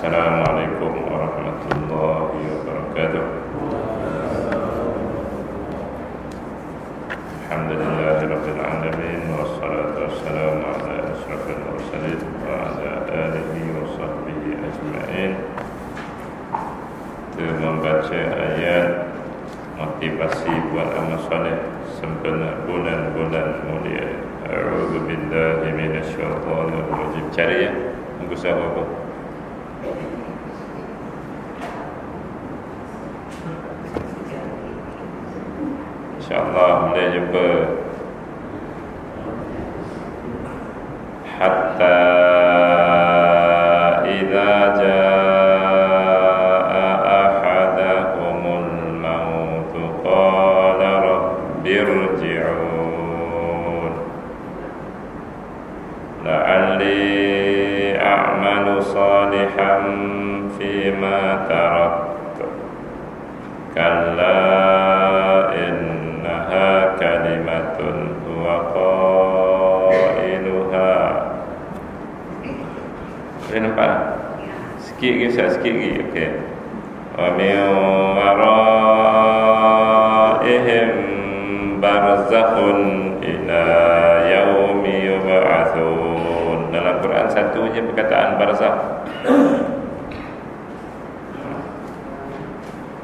Assalamualaikum warahmatullahi wabarakatuh. Alhamdulillahirabbil alamin wassalatu wassalamu ala asyrafil mursalin wa ala alihi wa sahbihi ajma'in. Kita membaca ayat motivasi buat amal soleh sempena bulan-bulan mulia. A'udzu billahi minasyaitonir rajim. Cari ya, tunggu siapa apa? InsyaAllah boleh jumpa. Hatta idza jaa ahadahumul maut qala rabbirji'un la'alli a'malu salihan fima taraktu kalla kalimatun huwa qailuha. Boleh nampak? Sikit lagi Ustaz, sikit lagi. Okey. Wa min waraihim barzakhun ila yaumi yub'atsun. Dalam Quran satu je perkataan barzakh.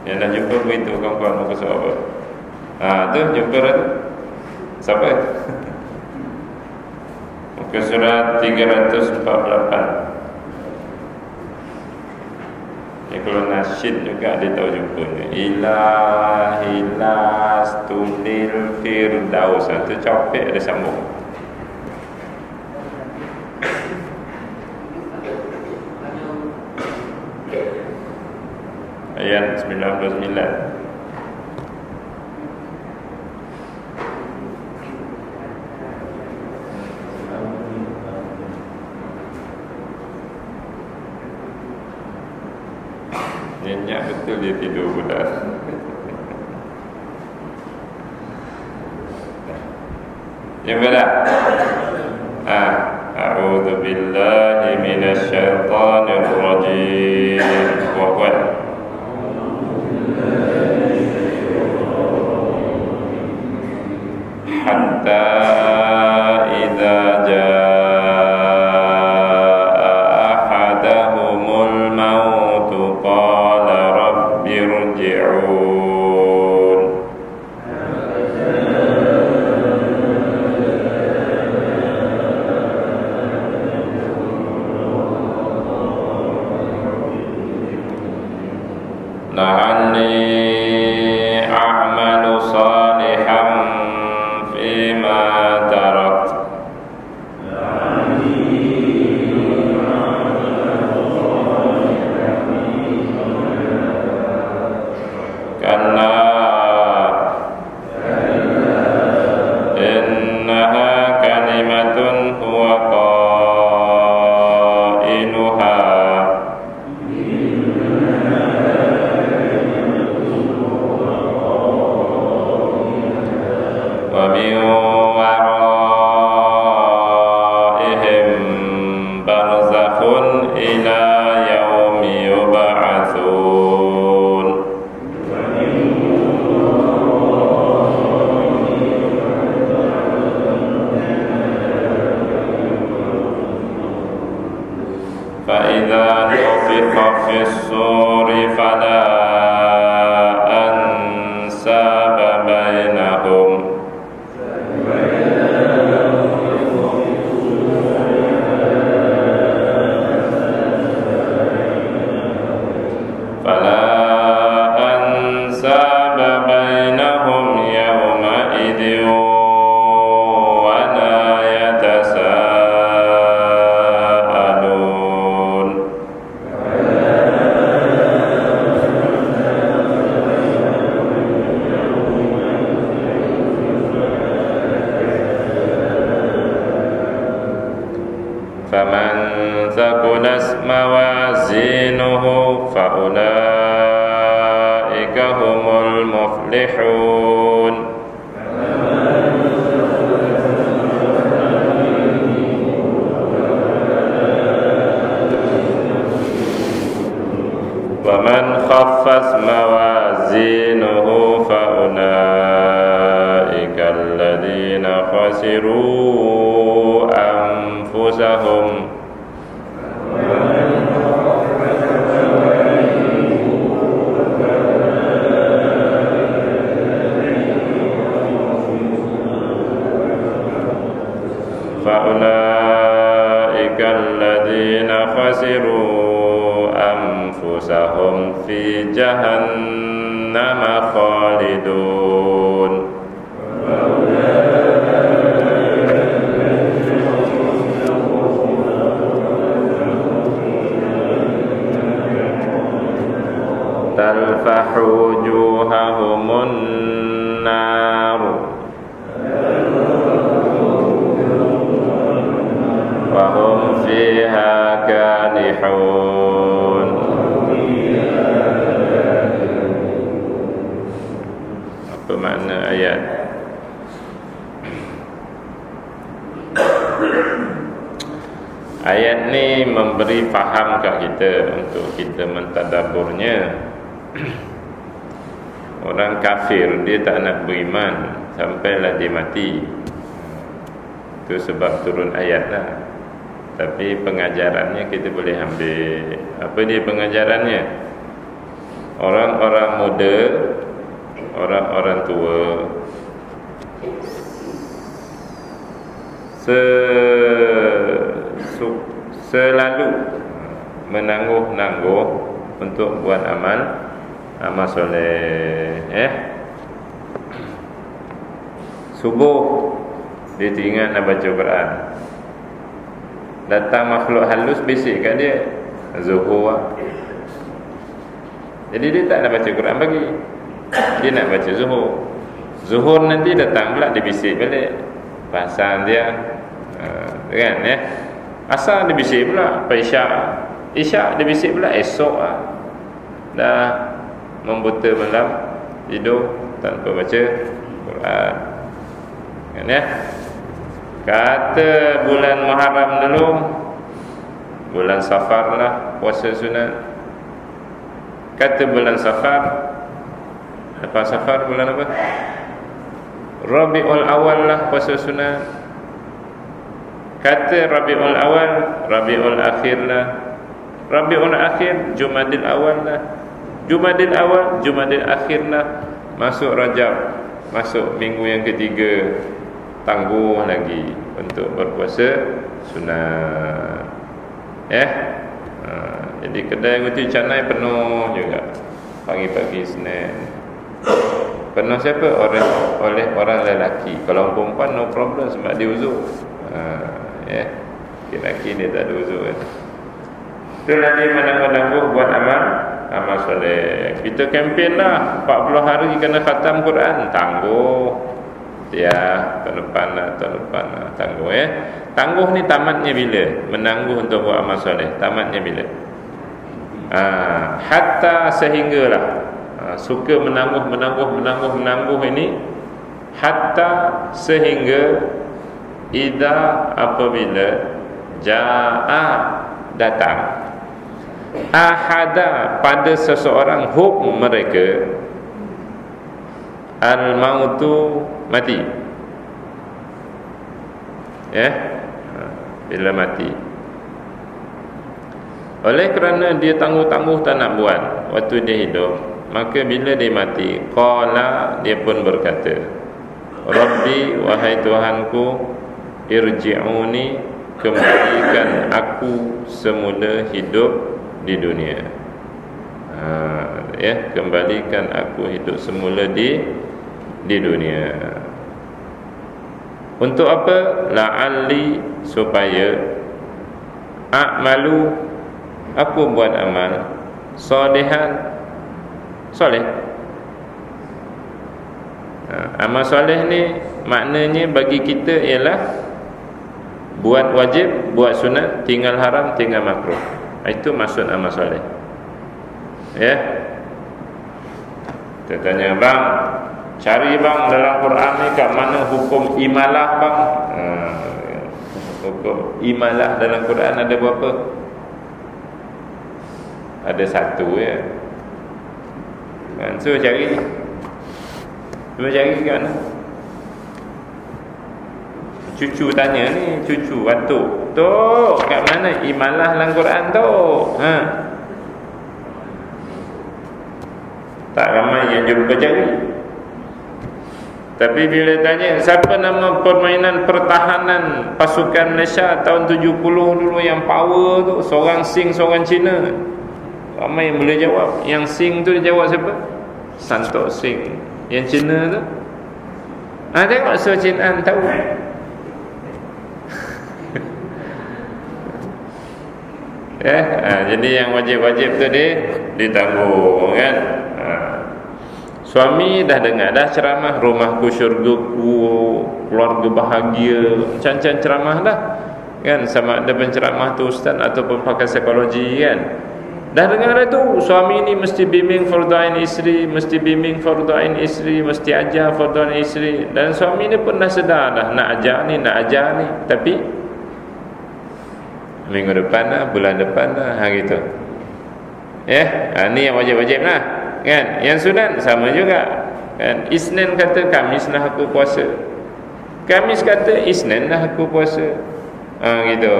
Yang dah jumpa begitu kawan-kawan muka surat. Tu jumpa dah tu. Siapa? Muka surat 348. Ni kalau nasyid juga dia tahu jumpa ni. Ilahi lastunil firdaus. Itu copek ada sambung. Ayat 99. Nyenyak betul dia tidur budak. Jumpa tak? A'udzu billahi minasyaitonir rajim. Kuat-kuat. Hatta idza jaa ثقلت موازينه فأولئك الذين خسروا أنفسهم فأولئك الذين خسروا أنفسهم في جهنم خالدون تلفح وجوههم النار وهم فيها كالحون. Apa makna ayat? Ayat ni memberi faham kat kita untuk kita mentadaburnya. Orang kafir dia tak nak beriman sampailah dia mati. Itu sebab turun ayat lah. Tapi pengajarannya kita boleh ambil. Apa dia pengajarannya? Orang-orang muda, orang-orang tua selalu menangguh-nangguh untuk buat amal soleh. Subuh dia teringat nak baca Quran. Datang makhluk halus bisik kat dia, zuhur. Jadi dia tak nak baca Quran pagi, dia nak baca zuhur. Zuhur nanti datang pula dia bisik balik pasal dia kan asal dia bisik pula apa isyak dia bisik pula esok dah membuta malam tidur tanpa baca Quran kan Kata bulan Muharram dulu, bulan Safar lah puasa sunat. Kata bulan Safar, lepas Safar bulan apa? Rabiul Awal lah puasa sunat. Kata Rabiul Awal, Rabiul Akhir lah. Rabiul Akhir, Jumadil Awal lah. Jumadil Awal, Jumadil Akhir lah. Masuk Rajab, masuk minggu yang ketiga, tangguh lagi untuk berpuasa sunat. Jadi kedai roti canai penuh juga pagi-pagi Senin. Penuh siapa? Oleh orang lelaki. Kalau perempuan no problem sebab dia uzur. Lelaki dia tak ada uzur kan. Itulah dia menangguh-nangguh buat amal soleh. Kita kempen lah 40 hari kena khatam Quran. Tangguh. Tahun depan lah, tangguh Tangguh ni tamatnya bila? Menangguh untuk buat amal soleh. Tamatnya bila? Hatta sehinggalah suka menangguh ini, hatta sehingga idza apabila jaa datang ahada pada seseorang hum mereka al-mautu mati. Bila mati. Oleh kerana dia tangguh-tangguh tak nak buat waktu dia hidup, maka bila dia mati, qala, dia pun berkata, Rabbi, wahai Tuhanku, irji'uni, kembalikan aku semula hidup di dunia. Kembalikan aku hidup semula di dunia. Untuk apa? La'alli, supaya a'malu, aku buat amal solehan, soleh. Amal soleh ni maknanya bagi kita ialah buat wajib, buat sunat, tinggal haram, tinggal makruh. Itu maksud amal soleh. Kita tanya, bang, cari bang dalam Quran ni kat mana hukum imalah bang? Hukum imalah dalam Quran ada berapa? Ada satu kan, so cari. Cuba cari kat mana? Cucu tanya ni, cucu batuk, Tok, kat mana imalah dalam Quran Tok? Tak ramai yang jumpa cari. Tapi bila tanya siapa nama permainan pertahanan pasukan Malaysia tahun 70 dulu yang power tu, seorang Sing, seorang Cina, ramai yang boleh jawab. Yang Sing tu dia jawab siapa? Santok Sing. Yang Cina tu, tengok so Cina tahu. Jadi yang wajib-wajib tu ditanggung kan. Suami dah dengar dah ceramah, rumahku syurgaku, keluarga bahagia, macam-macam ceramah dah kan, sama ada penceramah tu ustaz ataupun pakar psikologi kan. Dah dengar dah tu, suami ni mesti bimbing fardu ain isteri, mesti bimbing fardu ain isteri, mesti ajar fardu ain isteri. Dan suami ni pun dah sedar dah nak ajar ni, tapi minggu depan lah, bulan depan lah, gitu. Ni yang wajib-wajib lah kan. Yang sunat sama juga kan. Isnin kata Khamis lah aku puasa, Khamis kata Isnin lah aku puasa, gitu.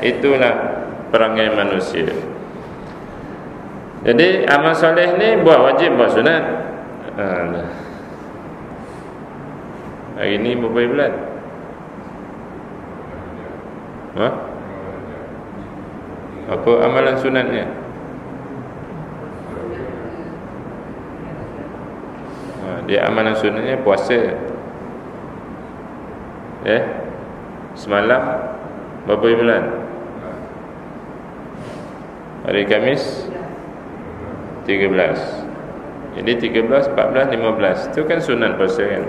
Itulah perangai manusia. Jadi amal soleh ni buat wajib, buat sunat. Hari ni berapa bulan? Apa amalan sunatnya? Dia amalan sunatnya puasa. Semalam berapa bulan? Hari Khamis 13. Jadi 13, 14, 15 itu kan sunat puasa kan.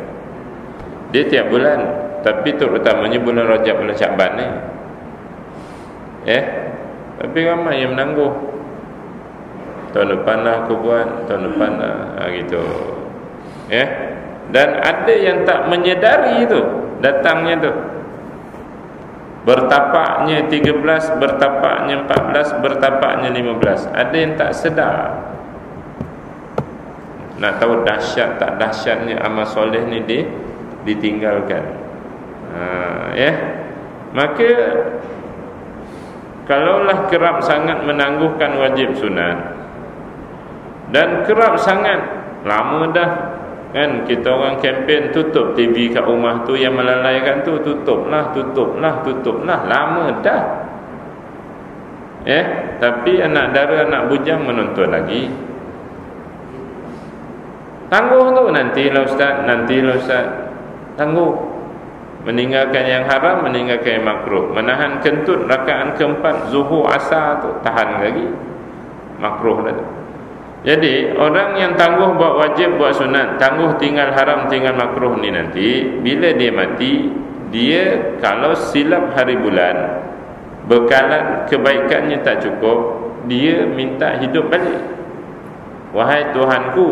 Dia tiap bulan, tapi terutamanya bulan Rajab, bulan Syaban ni. Tapi ramai yang menangguh. Tahun depan lah aku buat, tahun depan lah, gitu. Dan ada yang tak menyedari tu datangnya tu. Bertapaknya 13, bertapaknya 14, bertapaknya 15. Ada yang tak sedar. Nak tahu dahsyat tak dahsyatnya amal soleh ni ditinggalkan. Maka kalaulah kerap sangat menangguhkan wajib sunat dan kerap sangat lama dah kan, kita orang kempen tutup TV kat rumah tu, yang melalaikan tu tutuplah, lama dah. Tapi anak dara, anak bujang menonton lagi. Tangguh tu, nantilah ustaz, tangguh. Meninggalkan yang haram, meninggalkan yang makruh. Menahan kentut rakaat keempat zuhur asar tu, tahan lagi, makruh dah tu. Jadi orang yang tangguh buat wajib, buat sunat, tangguh tinggal haram, tinggal makruh ni, nanti bila dia mati, dia kalau silap hari bulan, bekalan kebaikannya tak cukup, dia minta hidup balik. Wahai Tuhanku,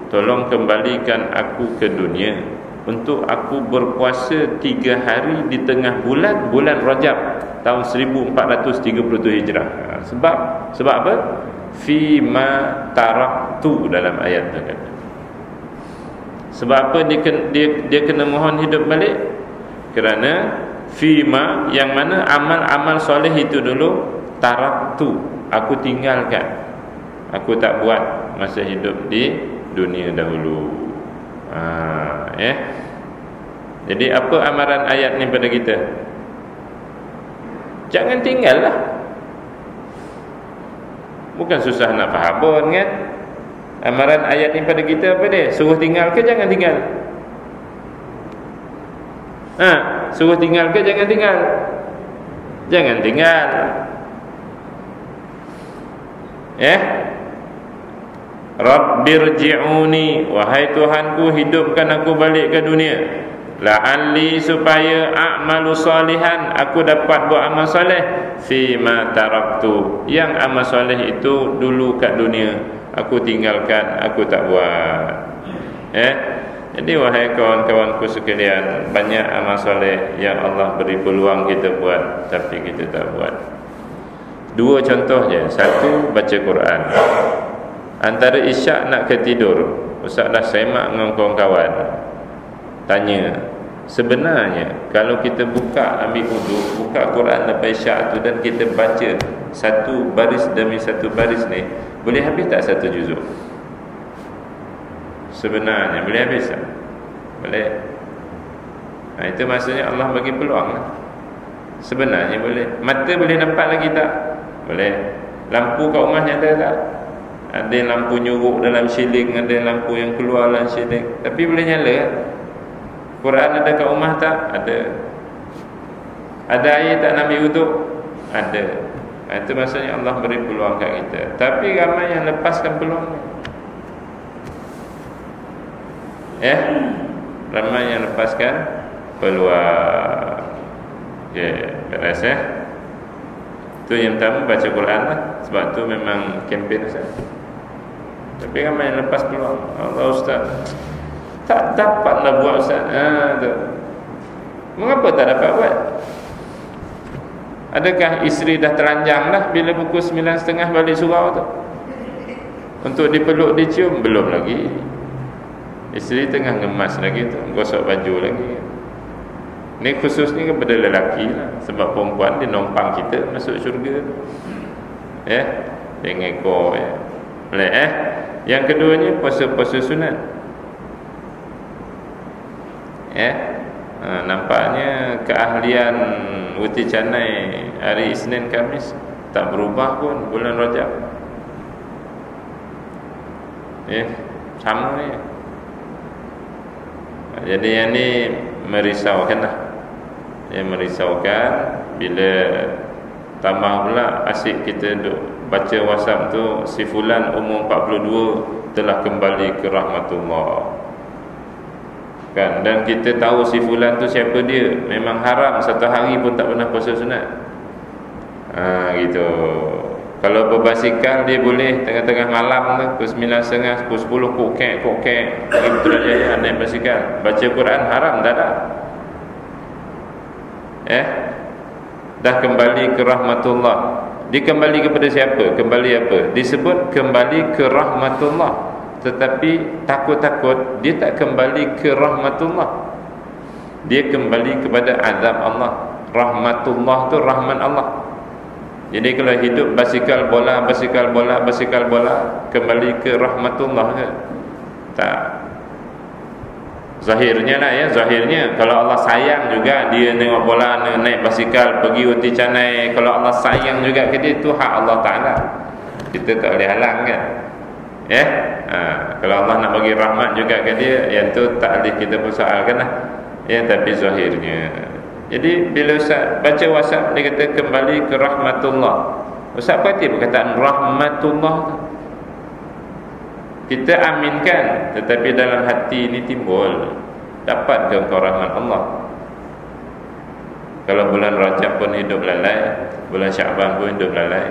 tolong kembalikan aku ke dunia untuk aku berpuasa 3 hari di tengah bulan Rajab tahun 1437 Hijrah. Sebab apa? Fima taraktu dalam ayat tu kata. Sebab apa dia kena mohon hidup balik? Kerana fima, yang mana amal-amal soleh itu dulu taraktu, aku tinggalkan, aku tak buat masa hidup di dunia dahulu. Jadi apa amaran ayat ni pada kita? Jangan tinggallah. Bukan susah nak faham pun kan. Amaran ayat ni pada kita apa dia? Suruh tinggal ke jangan tinggal? Suruh tinggal ke jangan tinggal? Jangan tinggal. Rabbirji'uni, wahai Tuhanku, hidupkan aku balik ke dunia. La'alli, supaya a'malu salihan, aku dapat buat amal soleh. Fima taraktu, yang amal soleh itu dulu kat dunia aku tinggalkan, aku tak buat. Jadi wahai kawan-kawanku sekalian, banyak amal soleh yang Allah beri peluang kita buat, tapi kita tak buat. 2 contoh je. 1, baca Quran. antara isyak nak ke tidur, ustaz dah semak dengan kawan-kawan, tanya, sebenarnya kalau kita ambil wuduk, buka Quran lepas isyak tu dan kita baca satu baris demi satu baris ni, boleh habis tak satu juzuk? Sebenarnya boleh habis tak? Boleh. Itu maksudnya Allah bagi peluang lah. Sebenarnya boleh. Mata boleh nampak lagi tak? Boleh. Lampu kat rumahnya ada tak? Ada lampu nyuruk dalam siling, ada lampu yang keluar dalam siling, tapi boleh nyala. Quran ada kat rumah tak? Ada. Ada air tak nak ambil wuduk? Ada. Itu maksudnya Allah beri peluang kat kita. Tapi ramai yang lepaskan peluang ni. Ramai yang lepaskan peluang. Beres tu yang pertama, baca Quran lah. Sebab tu memang kempen Ustaz. Tapi ramai yang lepas peluang. Allah Ustaz, tak dapat nak buat Ustaz. Tu. Mengapa tak dapat buat? Adakah isteri dah teranjang dah bila pukul 9.30 balik surau tu? Untuk dipeluk, dicium? Belum lagi. Isteri tengah ngemas lagi tu, gosok baju lagi. Ni khususnya kepada lelaki lah. Sebab perempuan dia nompang kita masuk syurga tu. Dia ngekor boleh. Yang keduanya, puasa-puasa sunat. Nampaknya keahlian Uti Canai hari Isnin Khamis tak berubah pun bulan Rajab. Sama ni. Jadi yang ni merisaukan lah. Yang merisaukan bila tambah pula asyik kita duk baca WhatsApp tu, si fulan umur 42 telah kembali ke rahmatullah. Kan? Dan kita tahu si fulan tu siapa dia. Memang haram satu hari pun tak pernah puasa sunat. Gitu. Kalau berbasikal dia boleh tengah-tengah malam tu, pukul 9.30, pukul 10 kokek pergi Putrajaya naik basikal. Baca Quran haram tak ada. Dah kembali ke rahmatullah. Dia kembali kepada siapa? Kembali apa? Disebut kembali ke rahmatullah. Tetapi takut-takut dia tak kembali ke rahmatullah. Dia kembali kepada azab Allah. Rahmatullah tu rahman Allah. Jadi kalau hidup basikal bola, kembali ke rahmatullah ke? Tak. Zahirnya lah ya, zahirnya kalau Allah sayang juga dia tengok bola, naik basikal pergi Uti Canai, kalau Allah sayang juga ke dia, itu hak Allah Ta'ala. Kita tak boleh halang kan. Kalau Allah nak bagi rahmat juga ke dia, yang tu tak boleh kita persoalkan lah. Tapi zahirnya. Jadi bila Ustaz baca WhatsApp, dia kata kembali ke rahmatullah. Ustaz perhati perkataan rahmatullah tu. Kita aminkan, tetapi dalam hati ini timbul, dapat ke engkau rahmat Allah? Kalau bulan Rajab pun hidup lalai, bulan Syaban pun hidup lalai.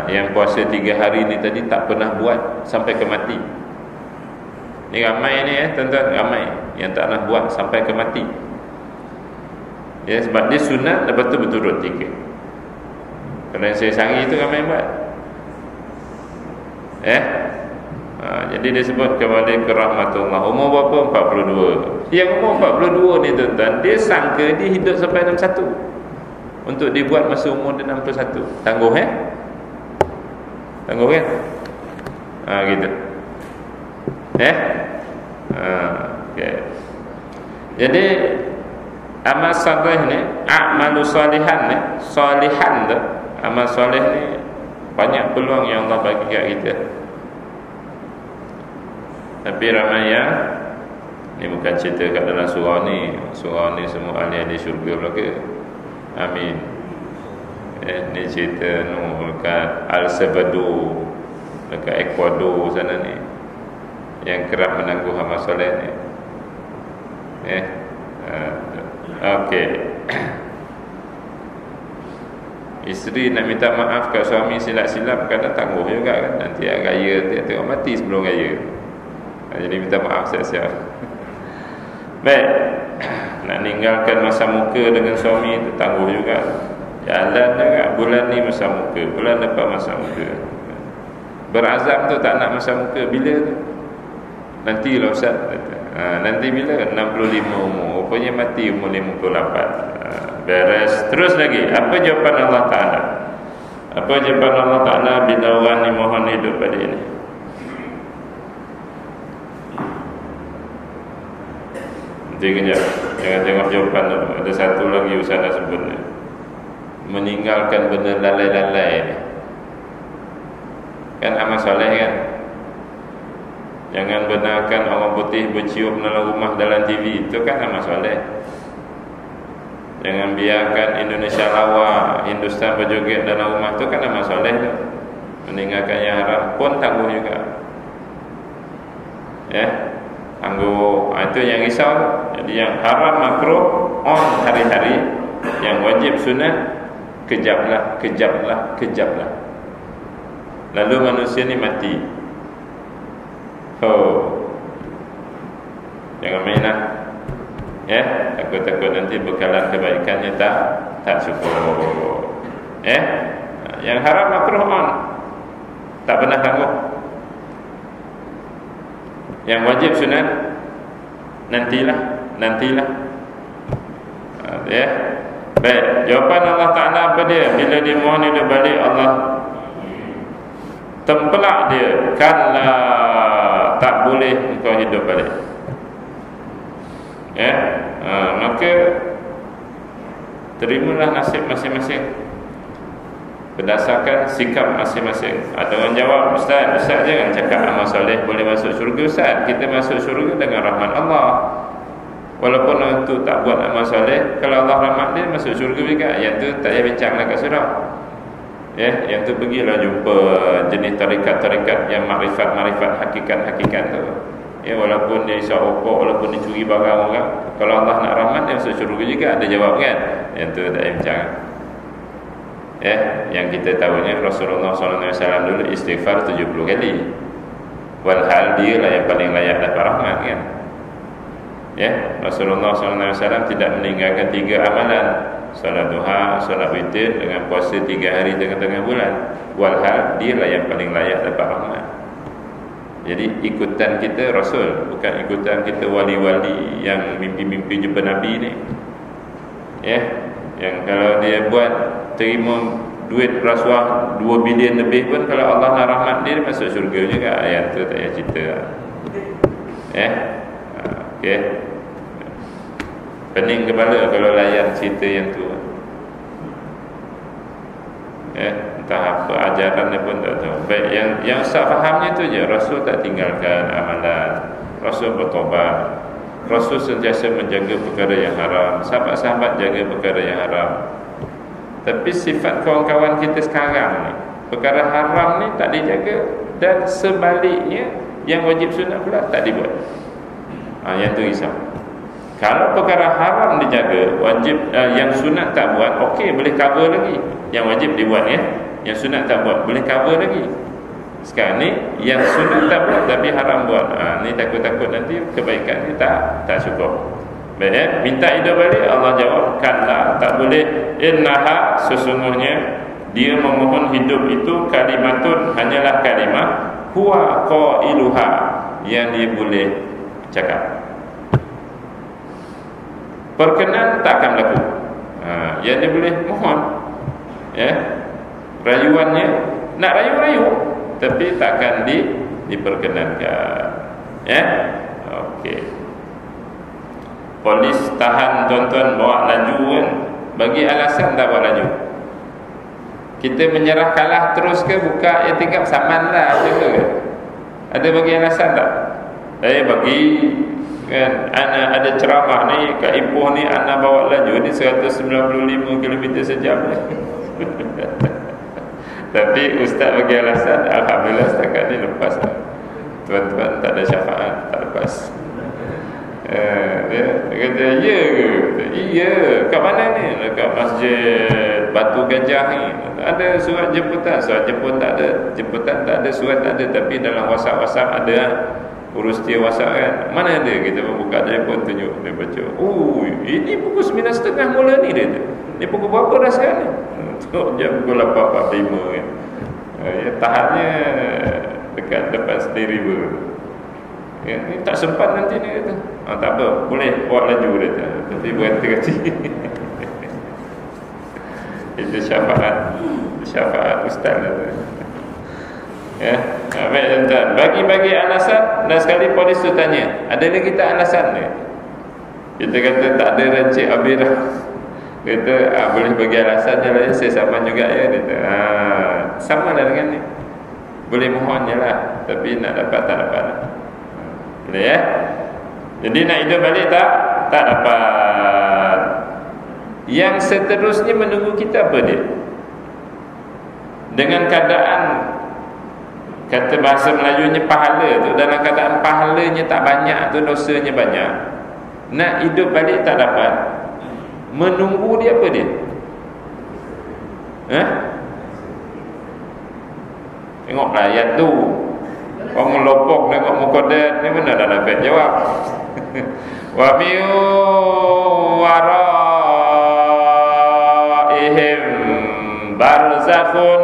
Yang puasa 3 hari ni tadi tak pernah buat sampai ke mati. Ni ramai ni tuan-tuan, ramai yang tak pernah buat sampai ke mati. Sebab dia sunat, lepas tu berturut 3. Kalau yang saya sehari tu ramai buat. Jadi dia sebut kembali ke rahmatullah. Umur berapa? 42. Yang umur 42 ni tuan-tuan, dia sangka dia hidup sampai 61. Untuk dibuat masa umur dia 61. Tangguh Tangguh kan? Gitu. Okay. Jadi amal salih ni, a'malu salihan ni, salihan tu, amal salih ni banyak peluang yang Allah bagi kat kita. Tapi ramai yang ni bukan cerita kat dalam surah ni. Surah ni semua ahli-ahli syurga belaka. Amin. Ni cerita dekat El Salvador, dekat Ecuador sana ni, yang kerap menangguh amal soleh ni. Okey. Isteri nak minta maaf kat suami silap-silap, kadang tangguh juga kan. Nanti raya, dia tengok mati sebelum raya. Jadi minta maaf siap-siap. Baik. Nak ninggalkan masa muka dengan suami itu tangguh juga. Jalan juga, bulan ni masa muka, bulan depan masa muka. Berazam tu tak nak masa muka. Bila tu? Nantilah Ustaz. Nanti bila? 65 umur. Rupanya mati umur 58. Beres. Terus lagi, apa jawapan Allah Ta'ala? Apa jawapan Allah Ta'ala bila orang ni mohon hidup pada ini? Nanti kejap, jangan tengok jawapan tu. Ada satu lagi Ustaz nak sebut ni. Meninggalkan benda lalai-lalai ni kan amal soleh kan. Jangan benarkan orang putih bercium dalam rumah, dalam TV. Itu kan amal soleh. Jangan biarkan Indonesia lawa, Hindustan berjoget dalam rumah. Itu kan amal soleh tu. Meninggalkan yang haram pun tangguh juga. Ya, tangguh. Itu yang risau. Jadi yang haram makruh on hari-hari, yang wajib sunat kejaplah, kejaplah, kejaplah. Lalu manusia ni mati. Jangan main lah. Ya, takut-takut nanti bekalan kebaikannya tak cukup. Yang haram makruh on, tak pernah tangguh. Yang wajib sunat nantilah. Ya. Baik, jawapan Allah Ta'ala apa dia? Bila dia mohon hidup balik, Allah tempelak dia. Kalla, tak boleh engkau hidup balik. Ya, maka terimalah nasib masing-masing berdasarkan sikap masing-masing. Ada orang jawab, Ustaz jangan cakap amal soleh boleh masuk syurga. Ustaz, kita masuk syurga dengan rahmat Allah. Walaupun orang tu tak buat amal soleh, kalau Allah rahmat dia masuk syurga juga. Yang tu tak payah bincanglah kat surau. Ya, yang tu pergilah jumpa jenis tarikat-tarikat yang makrifat-makrifat hakikat-hakikat tu. Ya, walaupun dia isap rokok, walaupun dia curi barang orang, kalau Allah nak rahmat dia masuk syurga juga. Ada jawab kan? Yang tu tak payah bincang. Ya, yang kita tahunya Rasulullah SAW dulu istighfar 70 kali. Walhal dia lah yang paling layak dapat rahmat kan. Ya, Rasulullah SAW tidak meninggalkan 3 amalan: solat duha, solat witir dengan puasa 3 hari tengah-tengah bulan. Walhal dia lah yang paling layak dapat rahmat. Jadi ikutan kita Rasul, bukan ikutan kita wali-wali yang mimpi-mimpi jumpa Nabi ni. Ya, yang kalau dia buat terima duit rasuah 2 bilion lebih pun, kalau Allah nak rahmat dia masuk syurga juga. Yang tu tak payah cerita. Ya. Okay. Pening kepala kalau layan cerita yang tu. Entah apa ajaran dia pun tak tahu. Baik, yang Ustaz fahamnya tu je. Rasul tak tinggalkan amalan. Rasul bertobat. Rasul sentiasa menjaga perkara yang haram. Sahabat-sahabat jaga perkara yang haram. Tapi sifat kawan-kawan kita sekarang ni, perkara haram ni tak dijaga, dan sebaliknya yang wajib sunat pula tak dibuat. Yang tu risau. Kalau perkara haram dijaga, wajib yang sunat tak buat, okey, boleh cover lagi. Yang wajib dibuat ya, yang sunat tak buat, boleh cover lagi. Sekarang ni yang sunat tak buat tapi haram buat. Ni takut-takut nanti kebaikan ni tak cukup. Baik ya, minta hidup balik, Allah jawab, kalla, tak boleh. Innaha, sesungguhnya dia memohon hidup itu kalimatun, hanyalah kalimah, huwa qailuha, yang dia boleh cakap. Perkenan takkan berlaku. Yang dia boleh mohon. Ya, rayuannya nak rayu-rayu, tapi takkan diperkenankan. Ya, okey. Polis tahan tuan-tuan bawa laju kan, bagi alasan tak bawa laju. Kita menyerah kalah terus ke buka i'tikaf saman lah macam tu kan? Ada bagi alasan tak? Bagi kan, ana ada ceramah ni kat Ipoh ni, ana bawa laju ni 195 km sejam. Tapi ustaz bagi alasan, alhamdulillah setakat ni lepas lah. Tuan-tuan tak ada syafaat, tak lepas. Dia kata, ya ke? Iya. Kat mana ni? Dekat Masjid Batu Gajah ni. Ada surat jemputan. Surat jemput tak ada. Jemputan tak ada. Surat tak ada. Tapi dalam WhatsApp ada. urus dia WhatsApp kan, mana ada, kita buka telefon tunjuk, dia baca, ini pukul 9.30 mula ni dia. Ni pukul berapa dah sekarang ni? Jam pukul 8.45 kan. Tahannya dekat depan Seri River. Ya, ni tak sempat nanti ni kata. Tak apa, boleh buat laju dia kata. Tapi berhenti-henti. Itu syafaat ustaz kata. Ya, baik tuan. Bagi alasan, dan sekali polis tu tanya, ada lagi tak alasan ni? Kita kata tak ada rancik abirah. Kata boleh bagi alasan je lah ya, saya sama juga ya. Kata sama lah dengan ni, boleh mohon je lah, tapi nak dapat tak dapat. Boleh ya. Jadi nak hidup balik tak dapat. Yang seterusnya menunggu kita apa dia? Dengan keadaan, kata bahasa Melayunya pahala tu, dalam keadaan pahalanya tak banyak tu, dosanya banyak, nak hidup balik tak dapat. Menunggu dia apa dia? Tengoklah ayat tu. Orang melopok tengok muka dia, ni mana dah dapat jawab. Wa mi waraihim barzakhun.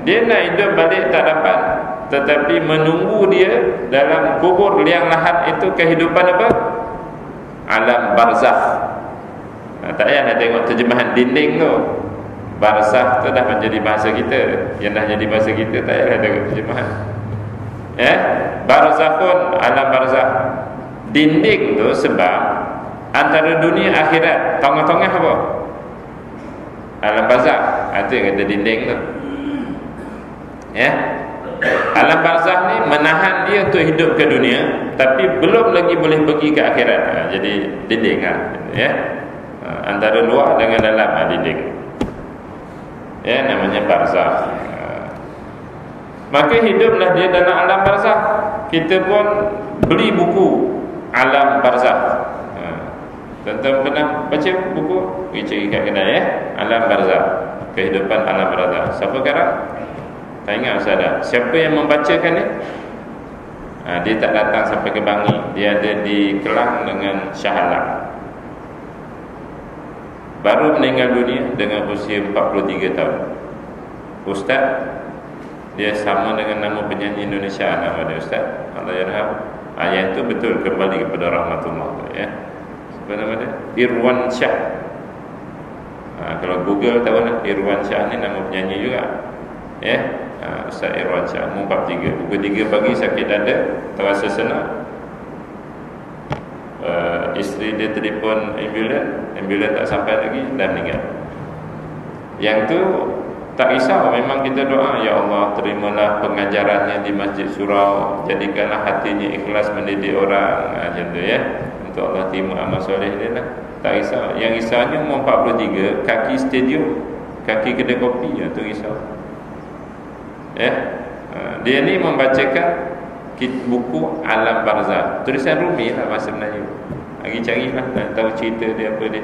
Dia nak hidup balik tak dapat, tetapi menunggu dia dalam kubur liang lahat itu kehidupan apa? Alam barzakh. Tak payah nak tengok terjemahan dinding tu. Barzakh tu dah menjadi bahasa kita. Yang dah jadi bahasa kita tak payah tengok terjemahan. Barzakhun, alam barzakh. Dinding tu sebab antara dunia akhirat, tengah-tengah apa? Alam barzakh. Itu yang kata dinding tu. Alam barzakh ni menahan dia untuk hidup ke dunia, tapi belum lagi boleh pergi ke akhirat. Jadi dinding antara luar dengan dalam dinding. Namanya barzakh. Maka hiduplah dia dalam alam barzakh. Kita pun beli buku Alam Barzakh. Tuan-tuan pernah baca buku? Pergi cari kat kedai Alam Barzakh, kehidupan alam barzakh. Siapa karang? Tak ingat Ustaz dah. Siapa yang membacakan ni? Dia tak datang sampai ke Bangi. Dia ada di Kelang dengan Shah Alam. Baru meninggal dunia dengan usia 43 tahun. Ustaz, dia sama dengan nama penyanyi Indonesia, nama dia Ustaz, Allah yarham. Yang itu betul, kembali kepada rahmatullah ya. Apa nama dia? Irwan Shah. Kalau Google tahu lah, Irwan Shah ni nama penyanyi juga. Ustaz Irwan Shah, umur 43. Pukul 3 pagi sakit dada, terasa senang. Isteri dia telefon ambulans tak sampai lagi, dah meninggal. Yang tu tak risau, memang kita doa, ya Allah terimalah pengajarannya di Masjid Surau, jadikanlah hatinya ikhlas mendidik orang, macam tu ya. Untuk Allah terima amal soleh dia lah. Tak risau. Yang risaunya umur 43, kaki stadium, kaki kedai kopi, tu risau. Dia ni membacakan buku Alam Barzakh, tulisan Rumi lah bahasa Melayu. Lagi carilah nak tahu cerita dia apa dia.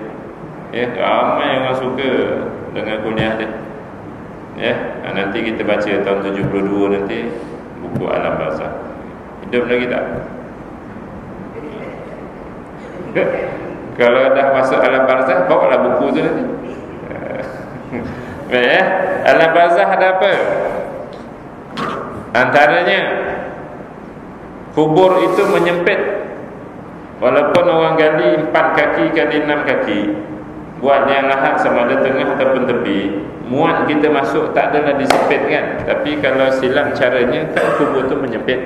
Ramai orang suka dengan kuliah dia. Nanti kita baca tahun 72 nanti buku Alam Barzakh. Hidup lagi tak? Kalau dah masuk Alam Barzakh, bawalah buku tu nanti. Alam Barzakh ada apa? Antaranya kubur itu menyempit. Walaupun orang gali 4 kaki kali 6 kaki, buat yang lahat sama ada tengah ataupun tepi, muat kita masuk tak adalah disempit kan. Tapi kalau silam caranya, kan kubur itu menyempit.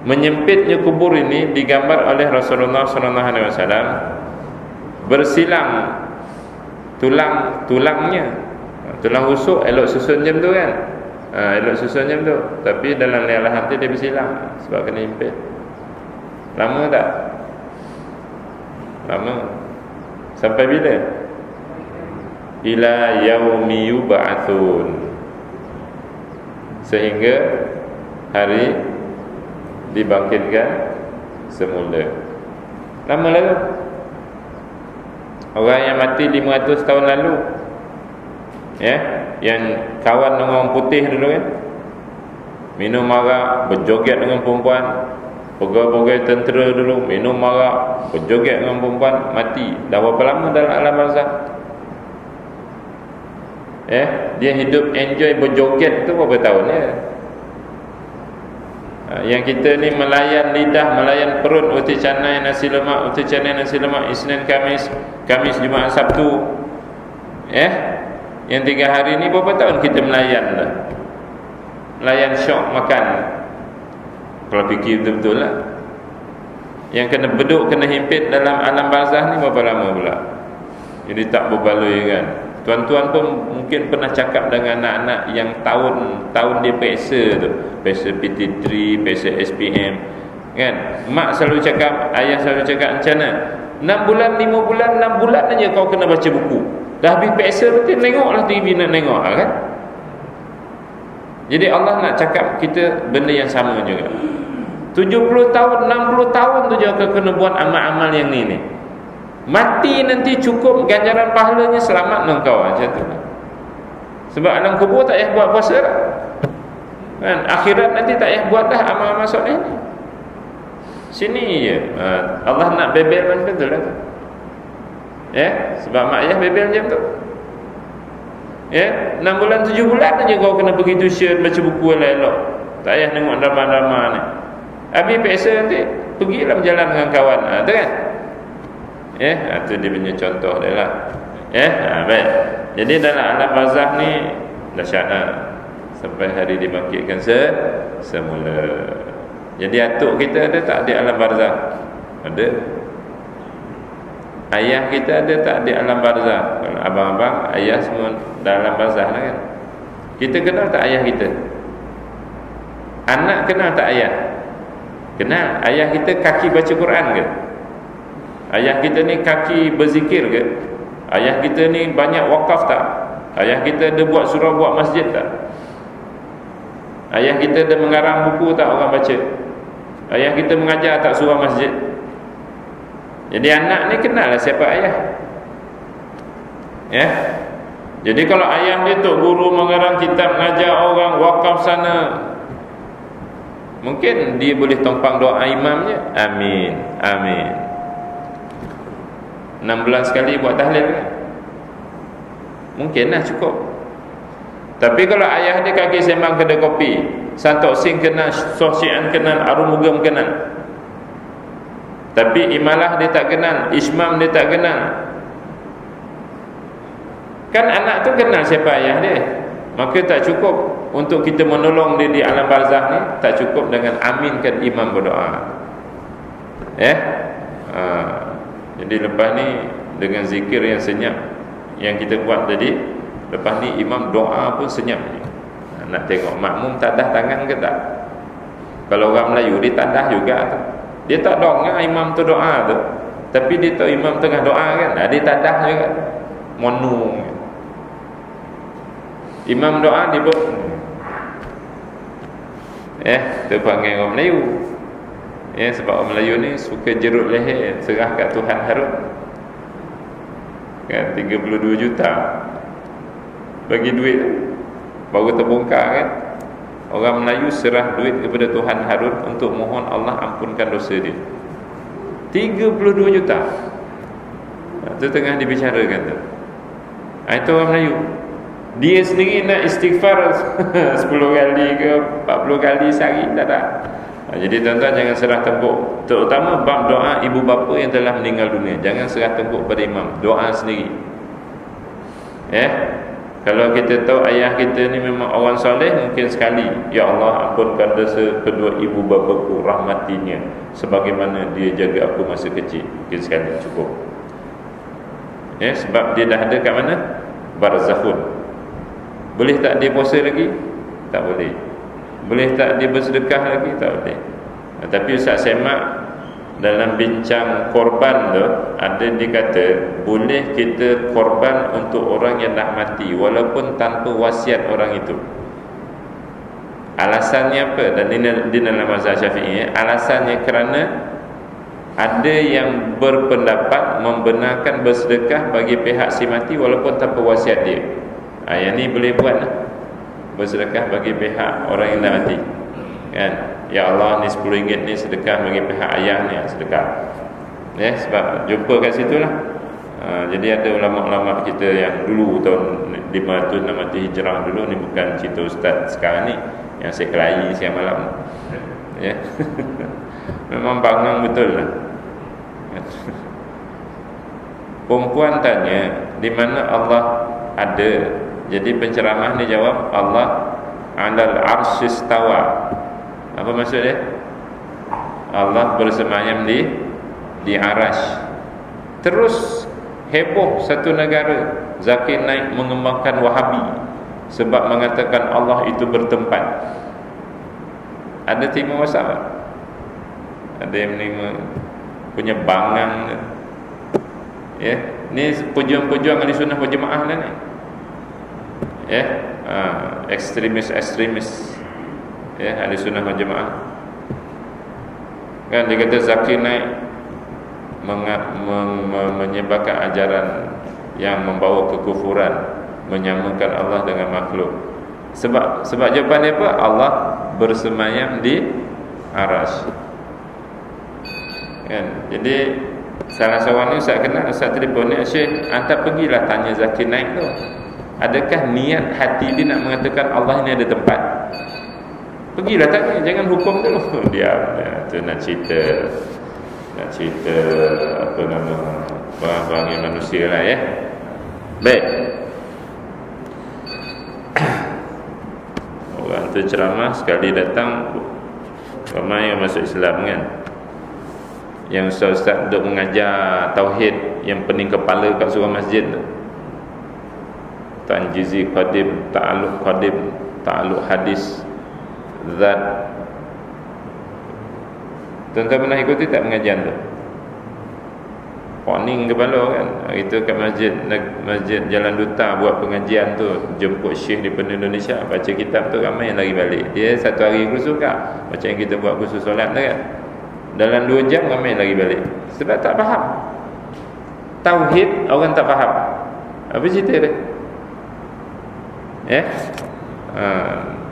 Menyempitnya kubur ini digambar oleh Rasulullah SAW bersilang tulangnya, tulang rusuk elok susun jam tu kan. Elok susun jam tu, tapi dalam liang lahat dia bersilang sebab kena impit. Lama tak? Lama. Sampai bila? Ila yaumi yub'atsun, sehingga hari dibangkitkan semula. Lama lah tu. Orang yang mati 500 tahun lalu Ya, yang kawan dengan orang putih dulu kan, minum arak, berjoget dengan perempuan. Pegawai-pegawai tentera dulu minum arak, berjoget dengan perempuan, mati. Dah berapa lama dalam alam barzakh? Dia hidup enjoy berjoget tu berapa tahun ya? Yang kita ni melayan lidah, melayan perut, uti canai nasi lemak, uti canai nasi lemak, Isnin Kamis, Kamis Jumaat Sabtu. Yang 3 hari ni berapa tahun kita melayan dah? Melayan syok makan. Kalau fikir betul-betul lah. Yang kena beduk, kena himpit dalam alam barzakh ni berapa lama pula? Jadi tak berbaloi kan. Tuan-tuan pun mungkin pernah cakap dengan anak-anak yang tahun dia peksa tu, peksa PT3, peksa SPM kan. Mak selalu cakap, ayah selalu cakap, macam mana 6 bulan, 5 bulan, 6 bulan aja kau kena baca buku. Dah habis peksa betul, tengoklah TV, nak tengok kan. Jadi Allah nak cakap kita benda yang sama juga. 70 tahun, 60 tahun tu je kena buat amal-amal yang ni. Mati nanti cukup ganjaran pahalanya, selamat engkau macam tu. Sebab alam kubur tak payah buat puasa kan. Akhirat nanti tak payah buat dah amal-amal soleh ni. Sini je Allah nak bebel macam tu lah. Sebab mak ayah bebel macam tu. 6 bulan 7 bulan aja kau kena pergi tuition, baca buku elok-elok. Tak payah tengok drama-drama ni. Habis peksa nanti pergilah berjalan dengan kawan. Tu kan. Itu dia punya contoh dia lah. Baik. Jadi dalam alam barzakh ni dahsyat sampai hari dibangkitkan semula. Jadi atuk kita ada tak di alam barzakh? Ada. Ayah kita ada tak di alam barzakh? Abang-abang, ayah semua dalam barzakh lah kan. Kita kenal tak ayah kita? Anak kenal tak ayah? Kenal. Ayah kita kaki baca Quran ke? Ayah kita ni kaki berzikir ke? Ayah kita ni banyak wakaf tak? Ayah kita ada buat surau, buat masjid tak? Ayah kita ada mengarang buku tak orang baca? Ayah kita mengajar tak surau masjid? Jadi anak ni kenal lah siapa ayah. Jadi kalau ayah dia tok guru mengarang kitab, mengajar orang, wakaf sana, mungkin dia boleh tumpang doa imamnya. Amin, amin. 6 bulan sekali buat tahlil kan? Mungkinlah cukup. Tapi kalau ayah dia kaki sembang kedai kopi, Santok Sing kenal, Soh Syian kenal, Arumugam kenal, tapi Imalah dia tak kenal, Ismam dia tak kenal, kan anak tu kenal siapa ayah dia. Maka tak cukup untuk kita menolong dia di alam barzakh ni. Tak cukup dengan aminkan imam berdoa. Jadi lepas ni dengan zikir yang senyap yang kita buat tadi, lepas ni imam doa pun senyap. Nak tengok makmum tadah tangan ke tak? Kalau orang Melayu dia tadah juga tu. Dia tak dengar imam tu doa tu, tapi dia tahu imam tengah doa kan. Dia tadah juga. Monung. Imam doa dia pun tu panggil orang Melayu. Sebab orang Melayu ni suka jerut leher, serah kat Tuhan Harun kan, 32 juta bagi duit baru terbongkar kan. Orang Melayu serah duit kepada Tuhan Harun untuk mohon Allah ampunkan dosa dia, 32 juta. Itu tengah dibicarakan tu. Itu orang Melayu. Dia sendiri nak istighfar 10 kali ke 40 kali sehari tak ada. Jadi tuan-tuan jangan serah tempuk, terutama bab doa ibu bapa yang telah meninggal dunia. Jangan serah tempuk pada imam, doa sendiri. Kalau kita tahu ayah kita ni memang orang soleh, mungkin sekali, ya Allah ampunkan dosa kedua ibu bapaku, rahmatinya sebagaimana dia jaga aku masa kecil. Mungkin sekali cukup. Sebab dia dah ada kat mana? Barzakhun. Boleh tak dia puasa lagi? Tak boleh. Boleh tak dia bersedekah lagi? Tak boleh. Tapi Ustaz semak dalam bincang korban tu, ada dikata boleh kita korban untuk orang yang dah mati walaupun tanpa wasiat orang itu. Alasannya apa? Dan di dalam mazhab Syafi'i, alasannya kerana ada yang berpendapat membenarkan bersedekah bagi pihak si mati walaupun tanpa wasiat dia. Yang ni boleh buat lah. Bersedekah bagi pihak orang yang dah mati, kan? Ya Allah, ni RM10 ni sedekah bagi pihak ayah ni, sedekah. Sebab jumpa kat situ lah. Jadi ada ulama-ulama kita yang dulu tahun 560 Hijrah dulu, ni bukan cerita ustaz sekarang ni yang saya kelahi siang malam. Memang bangang betul lah. Perempuan tanya, di mana Allah ada? Jadi penceramah ni jawab, Allah 'alal arsyis istawa. Apa maksud dia? Allah bersemayam di arasy. Terus heboh satu negara, Zakir Naik mengembangkan Wahabi sebab mengatakan Allah itu bertempat. Ada terima WhatsApp? Ada yang menerima punya bangang. Ni pejuang-pejuang ahli sunnah wal jemaah lah ni. Ekstremis ahli sunnah wal jemaah. Kan dia kata Zakir Naik menyebarkan ajaran yang membawa kekufuran, menyamakan Allah dengan makhluk. Sebab jawapan dia apa? Allah bersemayam di arasy. Kan? Jadi salah seorang ni Ustaz kenal, Ustaz telefon ni, Syekh, anda pergilah tanya Zakir Naik tu, adakah niat hati dia nak mengatakan Allah ni ada tempat? Pergilah tanya, jangan hukum dulu. Diam, tu nak cerita apa nama barang-barang yang manusia lah, ya. Baik. Orang tu ceramah sekali datang, ramai yang masuk Islam kan. Yang ustaz-ustaz duk mengajar tauhid yang pening kepala kat surau masjid tu, Tanjizi Qadim, Ta'alluq hadis, Zat. Tuan-tuan pernah ikuti tak pengajian tu? Poning kepala kan. Itu kat masjid Jalan Duta buat pengajian tu, jemput syekh daripada Indonesia, baca kitab tu, ramai yang lari balik. Dia satu hari kursus kak, macam yang kita buat kursus solat tu kan. Dalam 2 jam ramai yang lari balik. Sebab tak faham tauhid, orang tak faham. Apa cerita dia?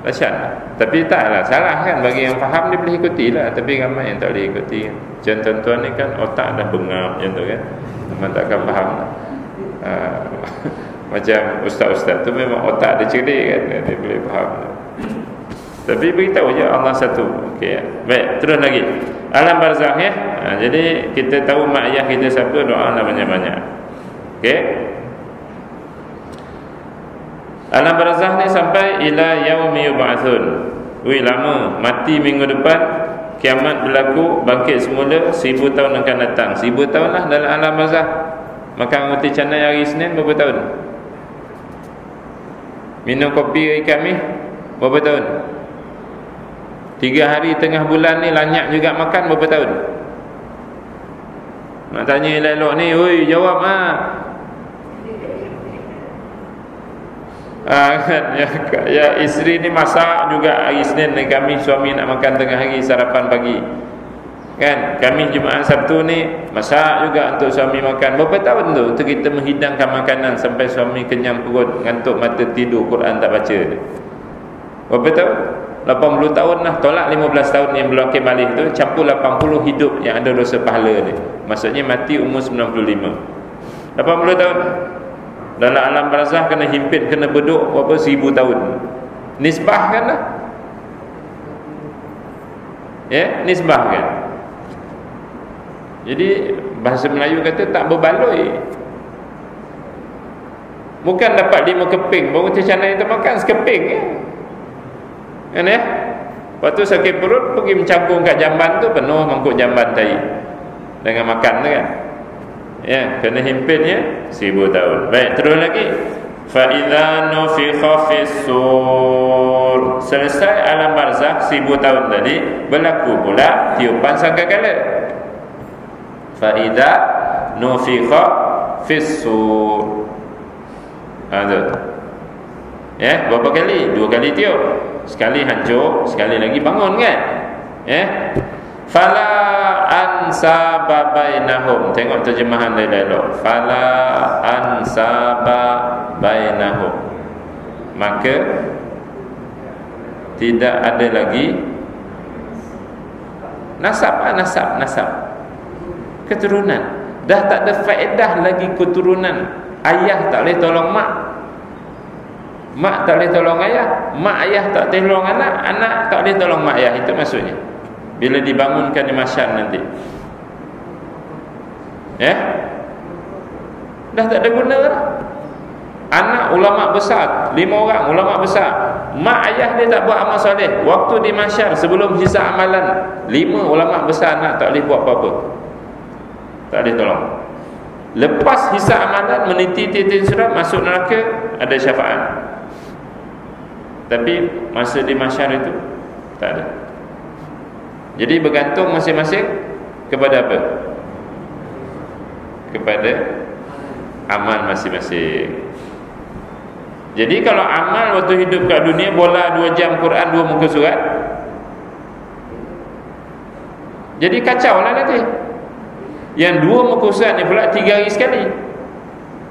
Dahsyat. Tapi taklah salah kan, bagi yang faham dia boleh ikuti lah, tapi ramai yang tak boleh ikuti. Macam tuan-tuan ni kan otak dah bengap macam tu kan, memang takkan faham lah. Macam ustaz-ustaz tu memang otak dia cerdik kan, dia boleh faham lah. Tapi beritahu je Allah satu. Okey. Baik, terus lagi alam barzakh ya. Jadi kita tahu mak ayah kita siapa, doalah banyak-banyak. Okey. Alam barzakh ni sampai ila yaumi yub'atsun. Wih, lama. Mati minggu depan, kiamat berlaku, bangkit semula 1000 tahun akan datang. 1000 tahun lah dalam alam barzakh. Makan roti canai hari Isnin berapa tahun? Minum kopi hari Khamis berapa tahun? 3 hari tengah bulan ni lanyak juga makan berapa tahun? Nak tanya elok-elok ni, oi jawab ya isteri ni masak juga hari Isnin dan kami suami nak makan tengah hari sarapan pagi. Kan? Kami Jumaat Sabtu ni masak juga untuk suami makan. Berapa tahun tu untuk kita menghidangkan makanan sampai suami kenyang perut, ngantuk mata tidur, Quran tak baca dia. Berapa tahun? 80 tahun lah. Tolak 15 tahun yang belum balik tu, campur 80 hidup yang ada dosa pahala ni. Maksudnya mati umur 95. 80 tahun. Dalam alam barzakh kena himpit, kena beduk berapa 1000 tahun. Nisbah kan lah. Ya, nisbah kan. Jadi bahasa Melayu kata tak berbaloi. Bukan dapat 5 keping baru canai itu makan sekeping ya. Kan ya? Lepas tu sakit perut pergi mencangkung kat jamban tu, penuh mangkuk jamban tadi dengan makan tu kan. Ya, kena himpitnya 1000 tahun. Baik, terus lagi. Fa idza nufikha fis-sur. Selesai alam barzakh 1000 tahun tadi, berlaku pula tiupan sangkakala. Fa idza nufikha fis-sur. Ada. Ya, berapa kali? 2 kali tiup. Sekali hancur, sekali lagi bangun kan? Ya. Fala ansaba bainahum. Tengok terjemahan dia elok. Fala ansaba bainahum. maka tidak ada lagi nasab keturunan. Dah tak ada faedah lagi keturunan. Ayah tak boleh tolong mak, mak tak boleh tolong ayah, mak ayah tak boleh tolong anak, anak tak boleh tolong mak ayah. Itu maksudnya bila dibangunkan di mahsyar nanti. Dah tak ada guna lah. Anak ulama besar, 5 orang ulama besar, mak ayah dia tak buat amal soleh. Waktu di mahsyar sebelum hisab amalan, 5 ulama besar anak tak boleh buat apa-apa, tak boleh tolong. Lepas hisab amalan, meniti titik surat, masuk neraka, ada syafaat. Tapi masa di mahsyar itu tak ada. Jadi bergantung masing-masing kepada apa? Kepada amal masing-masing. Jadi kalau amal waktu hidup kat dunia, bola 2 jam Quran 2 muka surat, jadi kacau lah nanti. Yang 2 muka surat ni pula 3 hari sekali.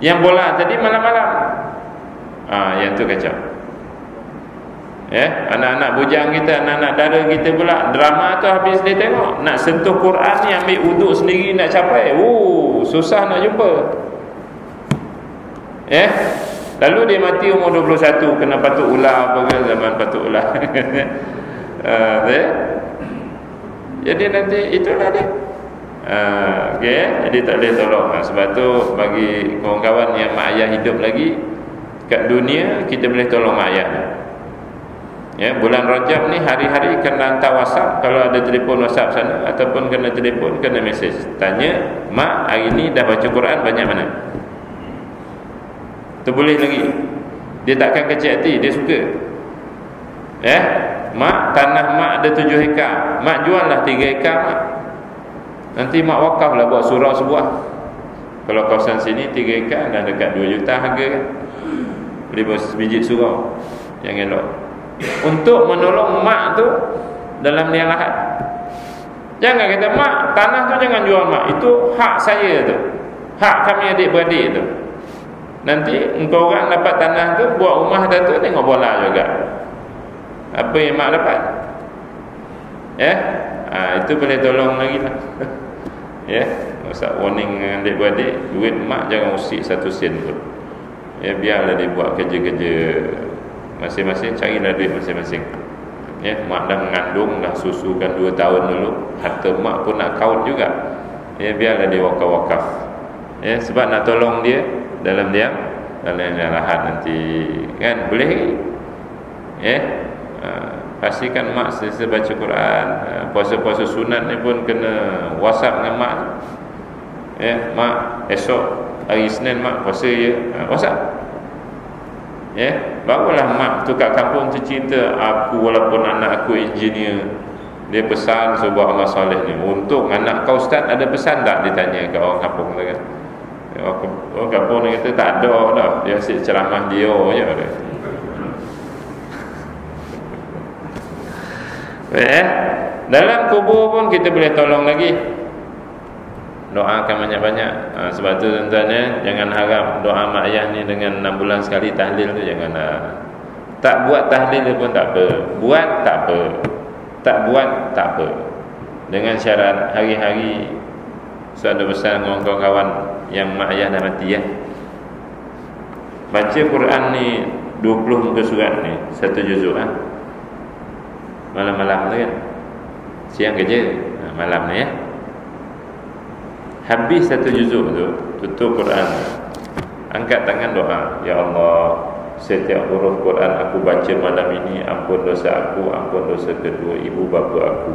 Yang bola tadi malam-malam. Yang tu kacau. Anak-anak bujang kita, anak-anak dara kita pula, drama tu habis dia tengok, nak sentuh Quran ni ambil wuduk sendiri nak capai. Susah nak jumpa. Lalu dia mati umur 21, kena patuk ular apa ke, zaman patuk ular. Jadi nanti itulah dia. Jadi tak boleh tolong. Sebab tu bagi kawan-kawan yang mak ayah hidup lagi kat dunia, kita boleh tolong mak ayah. Bulan Rajab ni hari-hari kena hantar WhatsApp. Kalau ada telefon WhatsApp sana, ataupun kena telefon, kena mesej, tanya, mak hari ni dah baca Quran banyak mana? Tu boleh lagi. Dia takkan kecil hati, dia suka. Mak, tanah mak ada 7 hektar, mak jual lah 3 hektar mak. Nanti mak wakaf lah buat surau sebuah. Kalau kawasan sini 3 hektar dah dekat 2 juta harga kan. Boleh buat sebiji surau yang elok, untuk menolong mak tu dalam liang lahat. Jangan kata, mak, tanah tu jangan jual mak, itu hak saya tu, hak kami adik-beradik tu. Nanti engkau orang dapat tanah tu, buat rumah dah tu, tengok bola juga. Apa yang mak dapat? Itu boleh tolong lagi lah. Usah warning dengan adik-beradik, duit mak jangan usik 1 sen pun. Biarlah dia buat kerja-kerja masing-masing, carilah duit masing-masing. Mak dah mengandung, dah susukan 2 tahun dulu, harta mak pun nak kaut juga. Biarlah dia wakaf-wakaf. Sebab nak tolong dia dalam lahat nanti kan, boleh lagi. Pastikan mak sentiasa baca Quran. Puasa-puasa sunat ni pun kena WhatsApp dengan mak. Mak, esok hari Isnin mak puasa ya, WhatsApp. Barulah mak tu kat kampung tu cerita, aku walaupun anak aku engineer, dia pesan suruh buat amal soleh ni. Untuk anak kau ustaz ada pesan tak? Dia tanya kat orang kampung tu kan. Orang kampung ni kata tak ada dah, dia asyik ceramah dia je dia. Dalam kubur pun kita boleh tolong lagi. Doakan banyak-banyak. Sebab tu tuan-tuan, jangan harap doa mak ayah ni dengan 6 bulan sekali tahlil tu, jangan. Tak buat tahlil pun tak apa, buat tak apa, tak buat tak apa. Dengan syarat hari-hari suatu besar dengan kawan-kawan yang mak ayah dah mati baca Quran ni 20 muka surat ni, 1 juzuk malam-malam tu kan, siang kerja, malam ni habis 1 juzuk tu, tutup Quran, angkat tangan doa, ya Allah, setiap huruf Quran aku baca malam ini, ampun dosa aku, ampun dosa kedua ibu bapa aku.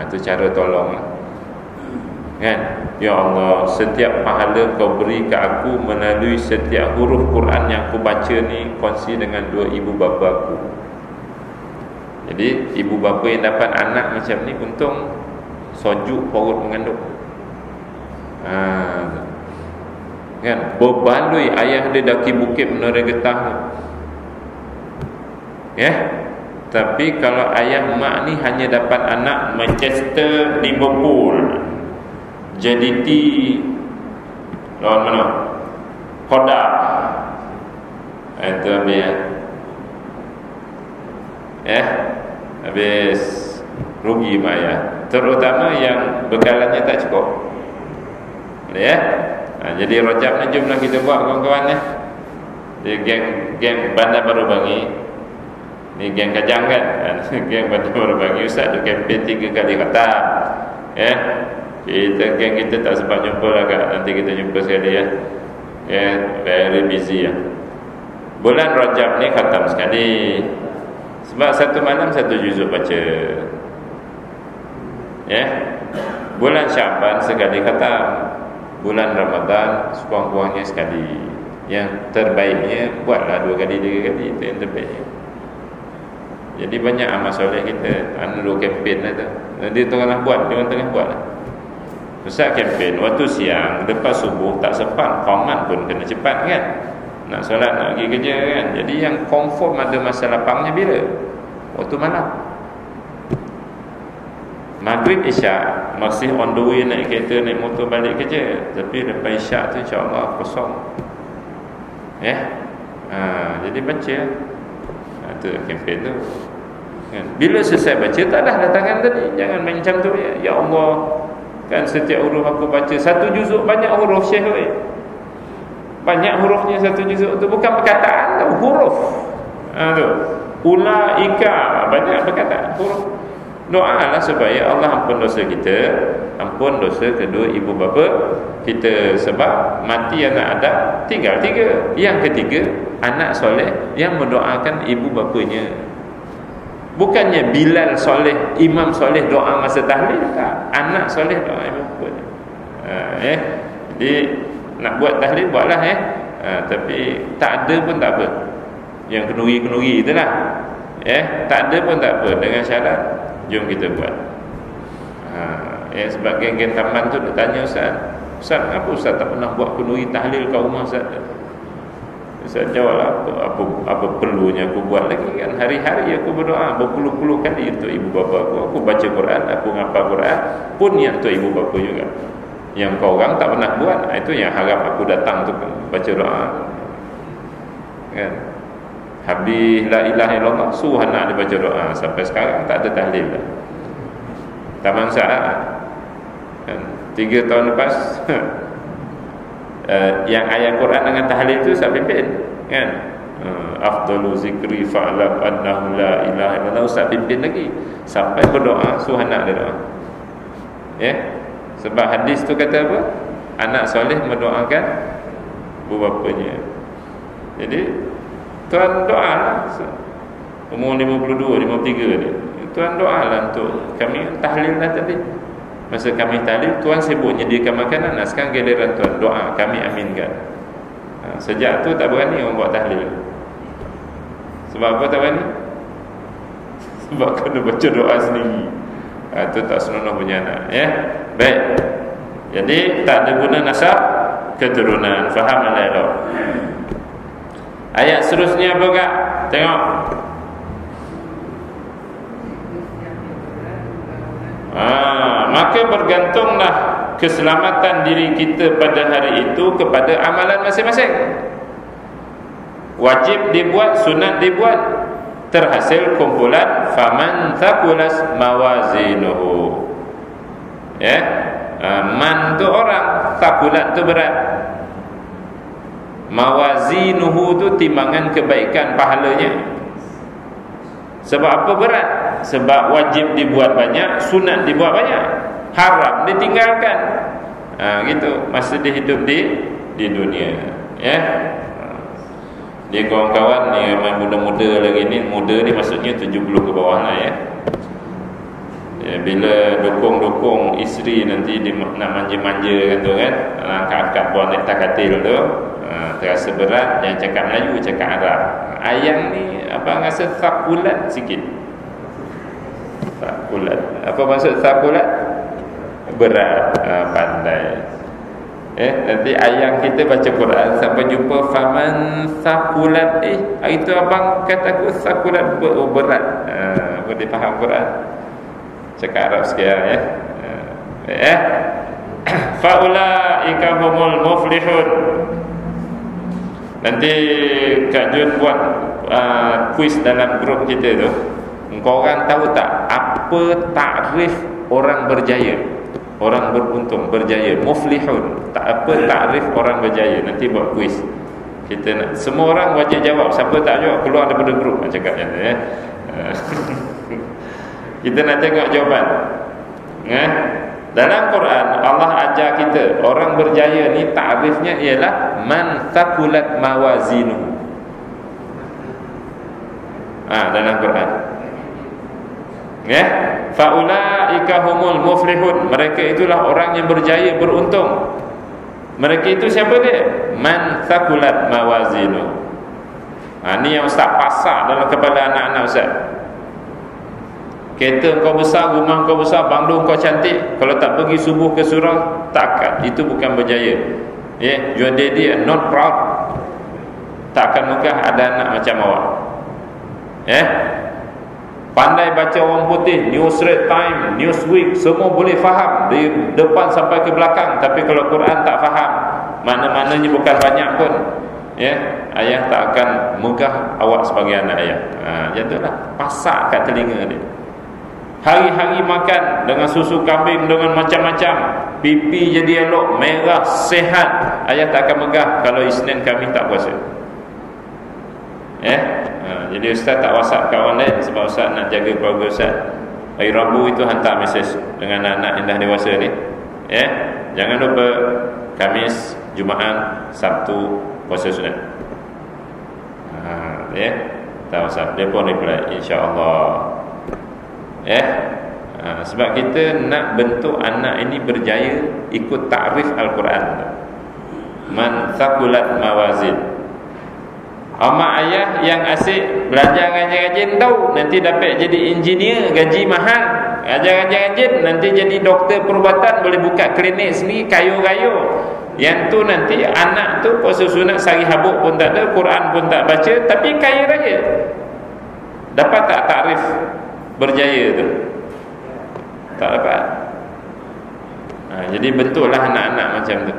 Itu cara tolong kan. Ya Allah, setiap pahala kau beri ke aku melalui setiap huruf Quran yang aku baca ni, kongsi dengan 2 ibu bapa aku. Jadi ibu bapa yang dapat anak macam ni, untung sojuk perut mengandung. Kan, berbaloi ayah dia daki bukit Menara Getah. Tapi kalau ayah mak ni hanya dapat anak Manchester, Liverpool, JDT, lawan mana? Kodak. Itu ambil habis rugi maya, terutama yang bekalannya tak cukup. Ya. Jadi Rajab ni jomlah kita buat kawan-kawan ya. Dia geng Bandar Baru Bangi. Ni geng Kajang kan. Geng Bandar Baru Bangi Ustaz tu kempen 3 kali khatam. Ya. Geng kita tak sempat jumpa lah kak. Nanti kita jumpa sekali ya. Ya, very busy ya. Bulan Rajab ni khatam sekali. Sebab satu malam satu juzuk baca. Ya. Bulan Syaban sekali khatam. Bulan Ramadan sekurang-kurangnya sekali. Yang terbaiknya buatlah 2 kali 3 kali. Itu yang terbaiknya. Jadi banyak amal soleh kita. Dulu kempen lah tu. Dia tengah buat, dia orang tengah buat lah. Ustaz kempen waktu siang lepas subuh tak sempat, qamat pun kena cepat kan. Nak solat, nak pergi kerja kan. Jadi yang confirm ada masa lapangnya bila? Waktu malam. Maghrib Isyak masih on the way naik kereta, naik motor balik kerja. Tapi lepas Isyak tu insya-Allah kosong. Ya. Jadi baca. Tu kempen tu. Kan? Bila selesai baca tak dah tangan tadi. Jangan main macam tu ya. Ya Allah. Kan setiap huruf aku baca 1 juzuk banyak huruf Syekh oi. Banyak hurufnya 1 juzuk tu, bukan perkataan tu, huruf. Tu. Ulaika banyak perkataan huruf. Doalah supaya Allah ampun dosa kita, ampun dosa kedua ibu bapa kita. Sebab mati anak Adam tinggal 3. Yang ketiga anak soleh yang mendoakan ibu bapanya. Bukannya Bilal soleh, imam soleh doa masa tahlil, tak. Anak soleh doa ibu bapanya. Jadi nak buat tahlil buatlah tapi tak ada pun tak apa. Yang kenuri-kenuri itulah. Tak ada pun tak apa, dengan syarat jom kita buat. Sebab geng-geng taman tu dia tanya Ustaz, apa Ustaz tak pernah buat kenuri tahlil kat rumah Ustaz? Ustaz jawab apa perlunya aku buat lagi kan. Hari-hari aku berdoa berpuluh-puluh kali untuk ibu bapa aku. Aku baca Quran, aku ngapal Quran pun niat untuk ibu bapa juga. Yang kau orang tak pernah buat, itu yang harap aku datang tu baca doa kan. Habis la ilaha illallah suruh anak dia baca doa. Sampai sekarang tak ada tahlil dah. Taman Saat kan, 3 tahun lepas yang ayat Quran dengan tahlil tu saya pimpin kan. Afdalu zikri fa'lam annahu la ilaha illallah, Ustaz pimpin lagi sampai berdoa suruh anak dia doa. Sebab hadis tu kata apa? Anak soleh mendoakan ibu bapanya. Jadi tuan doa lah. Umur 52, 53 ni, tuan doa lah untuk kami tahlil lah tadi. Masa kami tahlil, tuan sibuk nyediakan makanan. Sekarang giliran tuan doa, kami aminkan. Sejak tu tak berani orang buat tahlil. Sebab apa tak berani? Sebab kena baca doa sendiri. Itu tak senonoh punya anak. Baik. Jadi tak ada guna nasab keturunan. Faham tak? Ayat seterusnya apa kak? Tengok. Maka bergantunglah keselamatan diri kita pada hari itu kepada amalan masing-masing. Wajib dibuat, sunat dibuat, terhasil kumpulan faman thaqulas mawazinuhu. Man tu orang, thaqulat tu berat. Mawazinuhu tu timbangan kebaikan pahalanya. Sebab apa berat? Sebab wajib dibuat banyak, sunat dibuat banyak, haram ditinggalkan. Gitu masa dia hidup di dunia. Dia kawan-kawan ni yang muda-muda lagi ni, muda ni maksudnya 70 ke bawah lah bila dukung isteri nanti dia nak manja-manja kan tu kan, angkat-angkat wanita katil tu, terasa berat. Jangan cakap Melayu, cakap Arab. Ayang ni apa rasa thaqulat sikit. Thaqulat. Apa maksud thaqulat? Berat. Pandai. Nanti ayang kita baca Quran sampai jumpa faman thaqulat. Hari tu abang kata aku thaqulat berat. Boleh faham Quran. Cakap Arab sekian faulaika humul muflihun. Nanti Kak Jun buat kuis dalam grup kita tu. Engkau orang tahu tak apa takrif orang berjaya, orang beruntung, berjaya, muflihun? Tak apa takrif orang berjaya? Nanti buat kuis. Kita nak, semua orang wajib jawab. Siapa tak jawab keluar daripada grup, cakap macam tu, Kita nak tengok jawapan. Dalam Quran Allah ajar kita orang berjaya ni takrifnya ialah man thaqulat mawazinuhu. Dalam Quran. Faulaika humul muflihun. Mereka itulah orang yang berjaya, beruntung. Mereka itu siapa dia? Man thaqulat mawazinuhu. Ni yang Ustaz pasak dalam kepala anak-anak Ustaz. Kereta kau besar, rumah kau besar, banglo kau cantik, kalau tak pergi subuh ke surau, takkan. Itu bukan berjaya. Your daddy are not proud. Takkan mungkin ada anak macam awak. Pandai baca orang putih, Newsread Time, Newsweek, semua boleh faham dari depan sampai ke belakang. Tapi kalau Quran tak faham, mana-mananya bukan banyak pun, ayah tak akan megah awak sebagai anak ayah. Jatuhlah, pasak kat telinga dia. Hari-hari makan dengan susu kambing, dengan macam-macam, pipi jadi elok, merah, sehat. Ayah tak akan megah kalau Isnin kami tak puasa. Jadi Ustaz tak WhatsApp kawan lain sebab Ustaz nak jaga keluarga Ustaz. Hari Rabu itu hantar mesej dengan anak-anak yang dah dewasa ni. Jangan lupa Khamis, Jumaat, Sabtu puasa sunat. Tak WhatsApp, dia pun reply insya-Allah. Sebab kita nak bentuk anak ini berjaya ikut takrif Al-Quran. Man thaqulat mawazin. Mak ayah yang asyik belajar rajin-rajin tahu, nanti dapat jadi engineer, gaji mahal. Ajar rajin-rajin, nanti jadi doktor perubatan, boleh buka klinik sendiri, kayu-kayu. Yang tu nanti anak tu puasa sunat sehari habuk pun tak ada, Quran pun tak baca, tapi kaya raya. Dapat tak takrif berjaya tu? Tak dapat. Jadi bentuklah anak-anak macam tu.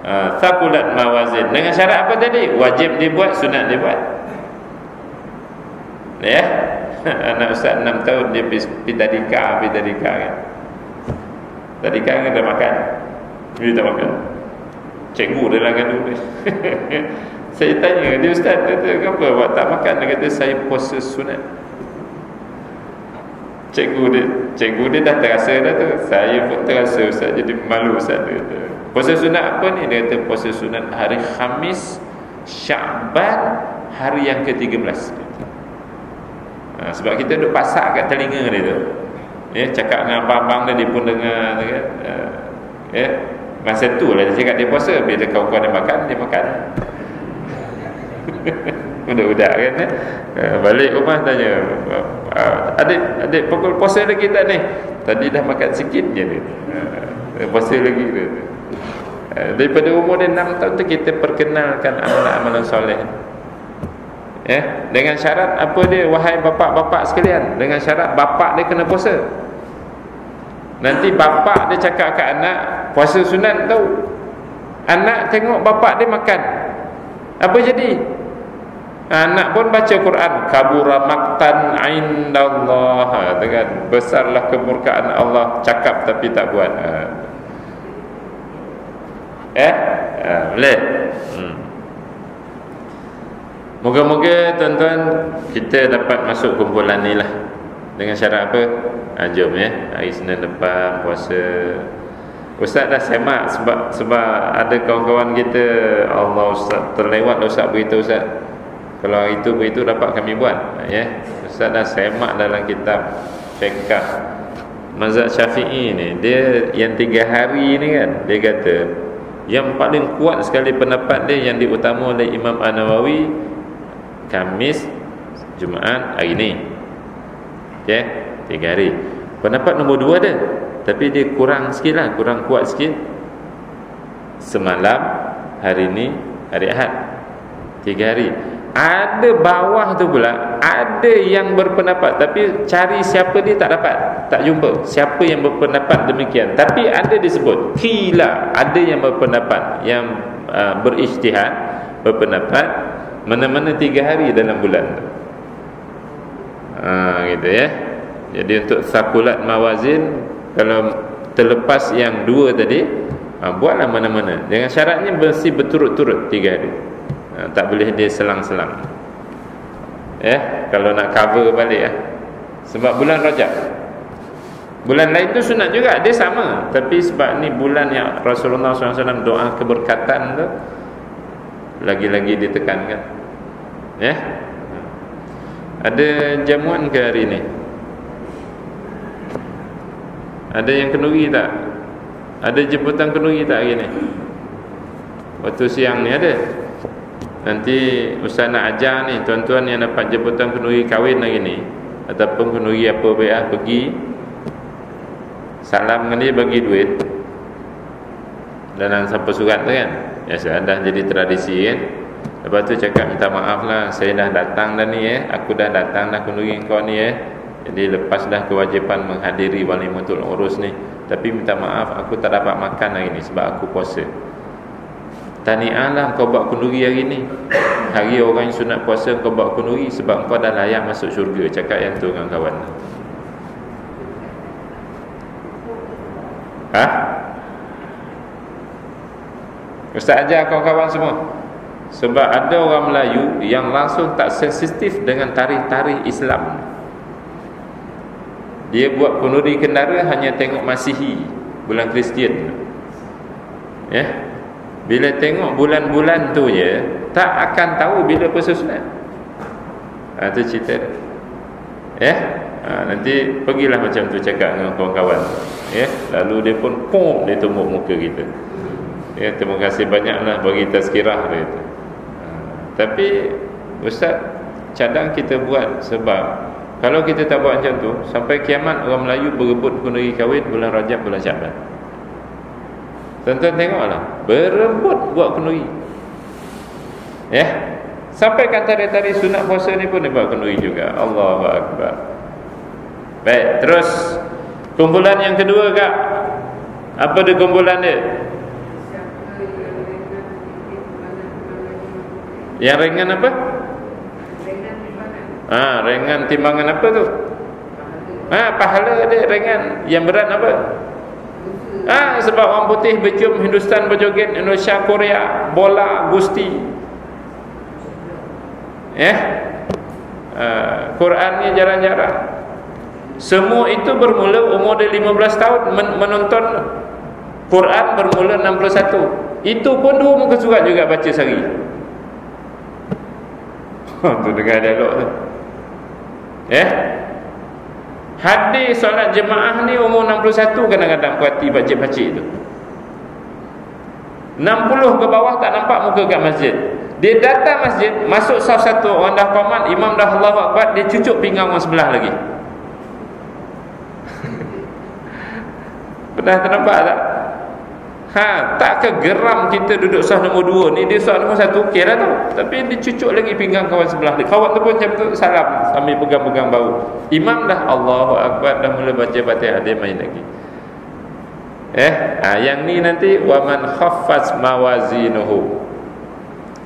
Thaqulat mawazin. Dengan syarat apa tadi? Wajib dibuat, sunat dibuat. Anak Ustaz 6 tahun dia pergi tadika kan. Tadika kan dah makan. Dia tak makan. Cikgu dia langgan dulu. Saya tanya dia, Ustaz kata kenapa awak tak makan? Dia kata saya puasa sunat. Cikgu dia dah terasa dah tu. Saya pun terasa Ustaz, jadi malu Ustaz. Dia kata puasa sunat apa ni? Dia kata puasa sunat hari Khamis Sya'ban, hari yang ke-13. Sebab kita duduk pasak kat telinga dia tu. Cakap dengan abang-abang dia pun dengar kan. Masa tu lah dia cakap dia puasa. Bila kawan-kawan dia makan, dia makan. Budak-budak kan. Balik rumah tanya, adik pukul puasa lagi tak ni? Tadi dah makan sikit je dia. Puasa lagi dia. Daripada umur dia 6 tahun tu kita perkenalkan amalan-amalan soleh. Dengan syarat apa dia? Wahai bapak-bapak sekalian, dengan syarat bapak dia kena puasa. Nanti bapak dia cakap kat anak puasa sunat tahu. Anak tengok bapak dia makan, apa jadi? Anak pun baca Quran, kabura maqtan indallah, dengan besarlah kemurkaan Allah, cakap tapi tak buat. Boleh. Moga-moga tuan-tuan kita dapat masuk kumpulan ni lah. Dengan syarat apa? Jom hari Senin depan puasa. Ustaz dah semak sebab ada kawan-kawan kita, Allah Ustaz terlewat Ustaz beritahu Ustaz, kalau hari itu begitu dapat kami buat. Ustaz dah semak dalam kitab fiqh mazhab Syafi'i ni, dia yang 3 hari ni kan, dia kata yang paling kuat sekali pendapat dia yang diutama oleh Imam An-Nawawi Khamis, Jumaat, hari ni. 3 hari. Pendapat nombor 2 dia, tapi dia kurang sikit lah, kurang kuat sikit. Semalam, hari ni, hari Ahad, 3 hari. Ada bawah tu pula, ada yang berpendapat, tapi cari siapa dia tak dapat, tak jumpa siapa yang berpendapat demikian. Tapi ada disebut qila, ada yang berpendapat yang berijtihad, berpendapat mana-mana 3 hari dalam bulan tu. Gitu ya. Jadi untuk sakulat mawazin, kalau terlepas yang 2 tadi, buatlah mana-mana. Dengan syaratnya mesti berturut-turut 3 hari. Tak boleh dia selang-selang. Ya, kalau nak cover balik ya. Sebab bulan Rajab, bulan lain tu sunat juga, dia sama. Tapi sebab ni bulan yang Rasulullah SAW doa keberkatan tu, lagi-lagi ditekankan. Ya. Ada jamuan ke hari ni? Ada yang kenduri tak? Ada jemputan kenduri tak hari ni? Waktu siang ni ada. Nanti Ustaz nak ajar ni, tuan-tuan yang dapat jemputan kenduri kahwin hari ni, ataupun kenduri apa baik, pergi salam dengan dia, bagi duit dalam sampul surat tu kan. Ya, dah jadi tradisi kan. Lepas tu cakap minta maaf lah, saya dah datang dah ni aku dah datang dah kenduri kau ni jadi lepas dah kewajipan menghadiri walimatul urus ni, tapi minta maaf aku tak dapat makan hari ni sebab aku puasa. Tahniah lah kau buat kenduri hari ni, hari orang yang sunat puasa kau buat kenduri sebab kau dah layak masuk syurga. Cakap yang tu dengan kawan. Ustaz ajar kawan-kawan semua. Sebab ada orang Melayu yang langsung tak sensitif dengan tarikh-tarikh Islam. Dia buat kenduri kendara hanya tengok Masihi, bulan Kristian. Ya. Bila tengok bulan-bulan tu je, tak akan tahu bila puasa sunat. Itu cerita. Ya. Nanti pergilah macam tu cakap dengan kawan-kawan. Ya. Lalu dia pun dia tumbuk muka kita. Ya, terima kasih banyaklah bagi tazkirah dia tu. Tapi Ustaz, cadang kita buat, sebab kalau kita tak buat macam tu, sampai kiamat orang Melayu berebut kenduri kahwin bulan Rajab, bulan Syaban. Tuan-tuan tengoklah, berebut buat kenduri. Ya. Sampai kata tadi sunat puasa ni pun dia buat kenduri juga. Allahu Akbar. Baik, terus kumpulan yang kedua Kak. Apa dia kumpulan dia? Yang ringan apa? Ringan timbangan apa tu? Pahala dia ringan. Yang berat apa? Sebab orang putih bercium, Hindustan berjoget, Indonesia, Korea, bola, gusti. Qurannya jarang-jarang. Semua itu bermula umur dia 15 tahun menonton Quran bermula 61. Itu pun 2 muka surat juga baca sehari. Tu dengar dialog tu. Hadis solat jemaah ni umur 61 kadang-kadang perhati pakcik-pakcik tu. 60 ke bawah tak nampak muka kat masjid. Dia datang masjid, masuk saf satu, orang dah qamat, imam dah Allahu Akbar, dia cucuk pinggang orang sebelah lagi. Pernah ternampak tak? Tak ke geram kita duduk saf nombor 2 ni, dia saf nombor 1 okey lah tu, tapi dia cucuk lagi pinggang kawan sebelah dia. Kawan tu pun macam tu salam sambil pegang-pegang bau. Imam dah Allahu Akbar, dah mula baca Fatihah, dia main lagi. Yang ni nanti wa man khaffat mawazinuhu,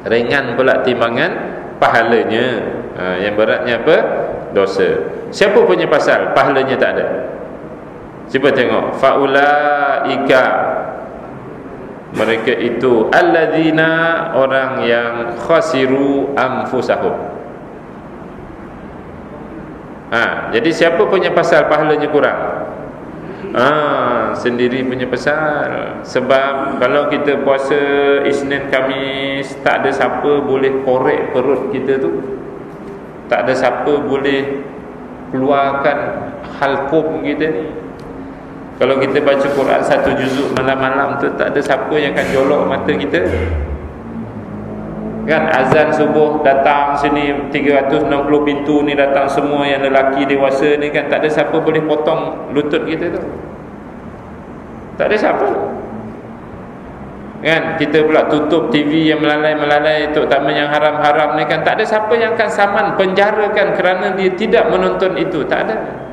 ringan pula timbangan pahalanya. Yang beratnya apa? Dosa. Siapa punya pasal pahalanya tak ada? Cuba tengok, faulaika, mereka itu alladzina, orang yang khasiru anfusahum. Jadi siapa punya pasal pahalanya kurang? Sendiri punya pasal. Sebab kalau kita puasa Isnin Khamis, tak ada siapa boleh korek perut kita tu. Tak ada siapa boleh keluarkan halqum kita ni. Kalau kita baca Quran 1 juzuk malam-malam tu, tak ada siapa yang akan jolok mata kita. Kan azan subuh datang sini 360 pintu ni datang semua yang lelaki dewasa ni kan, tak ada siapa boleh potong lutut kita tu. Tak ada siapa. Kan kita pula tutup TV yang melalai-melalai, terutama yang haram-haram ni kan, tak ada siapa yang akan saman penjarakan kerana dia tidak menonton itu, tak ada.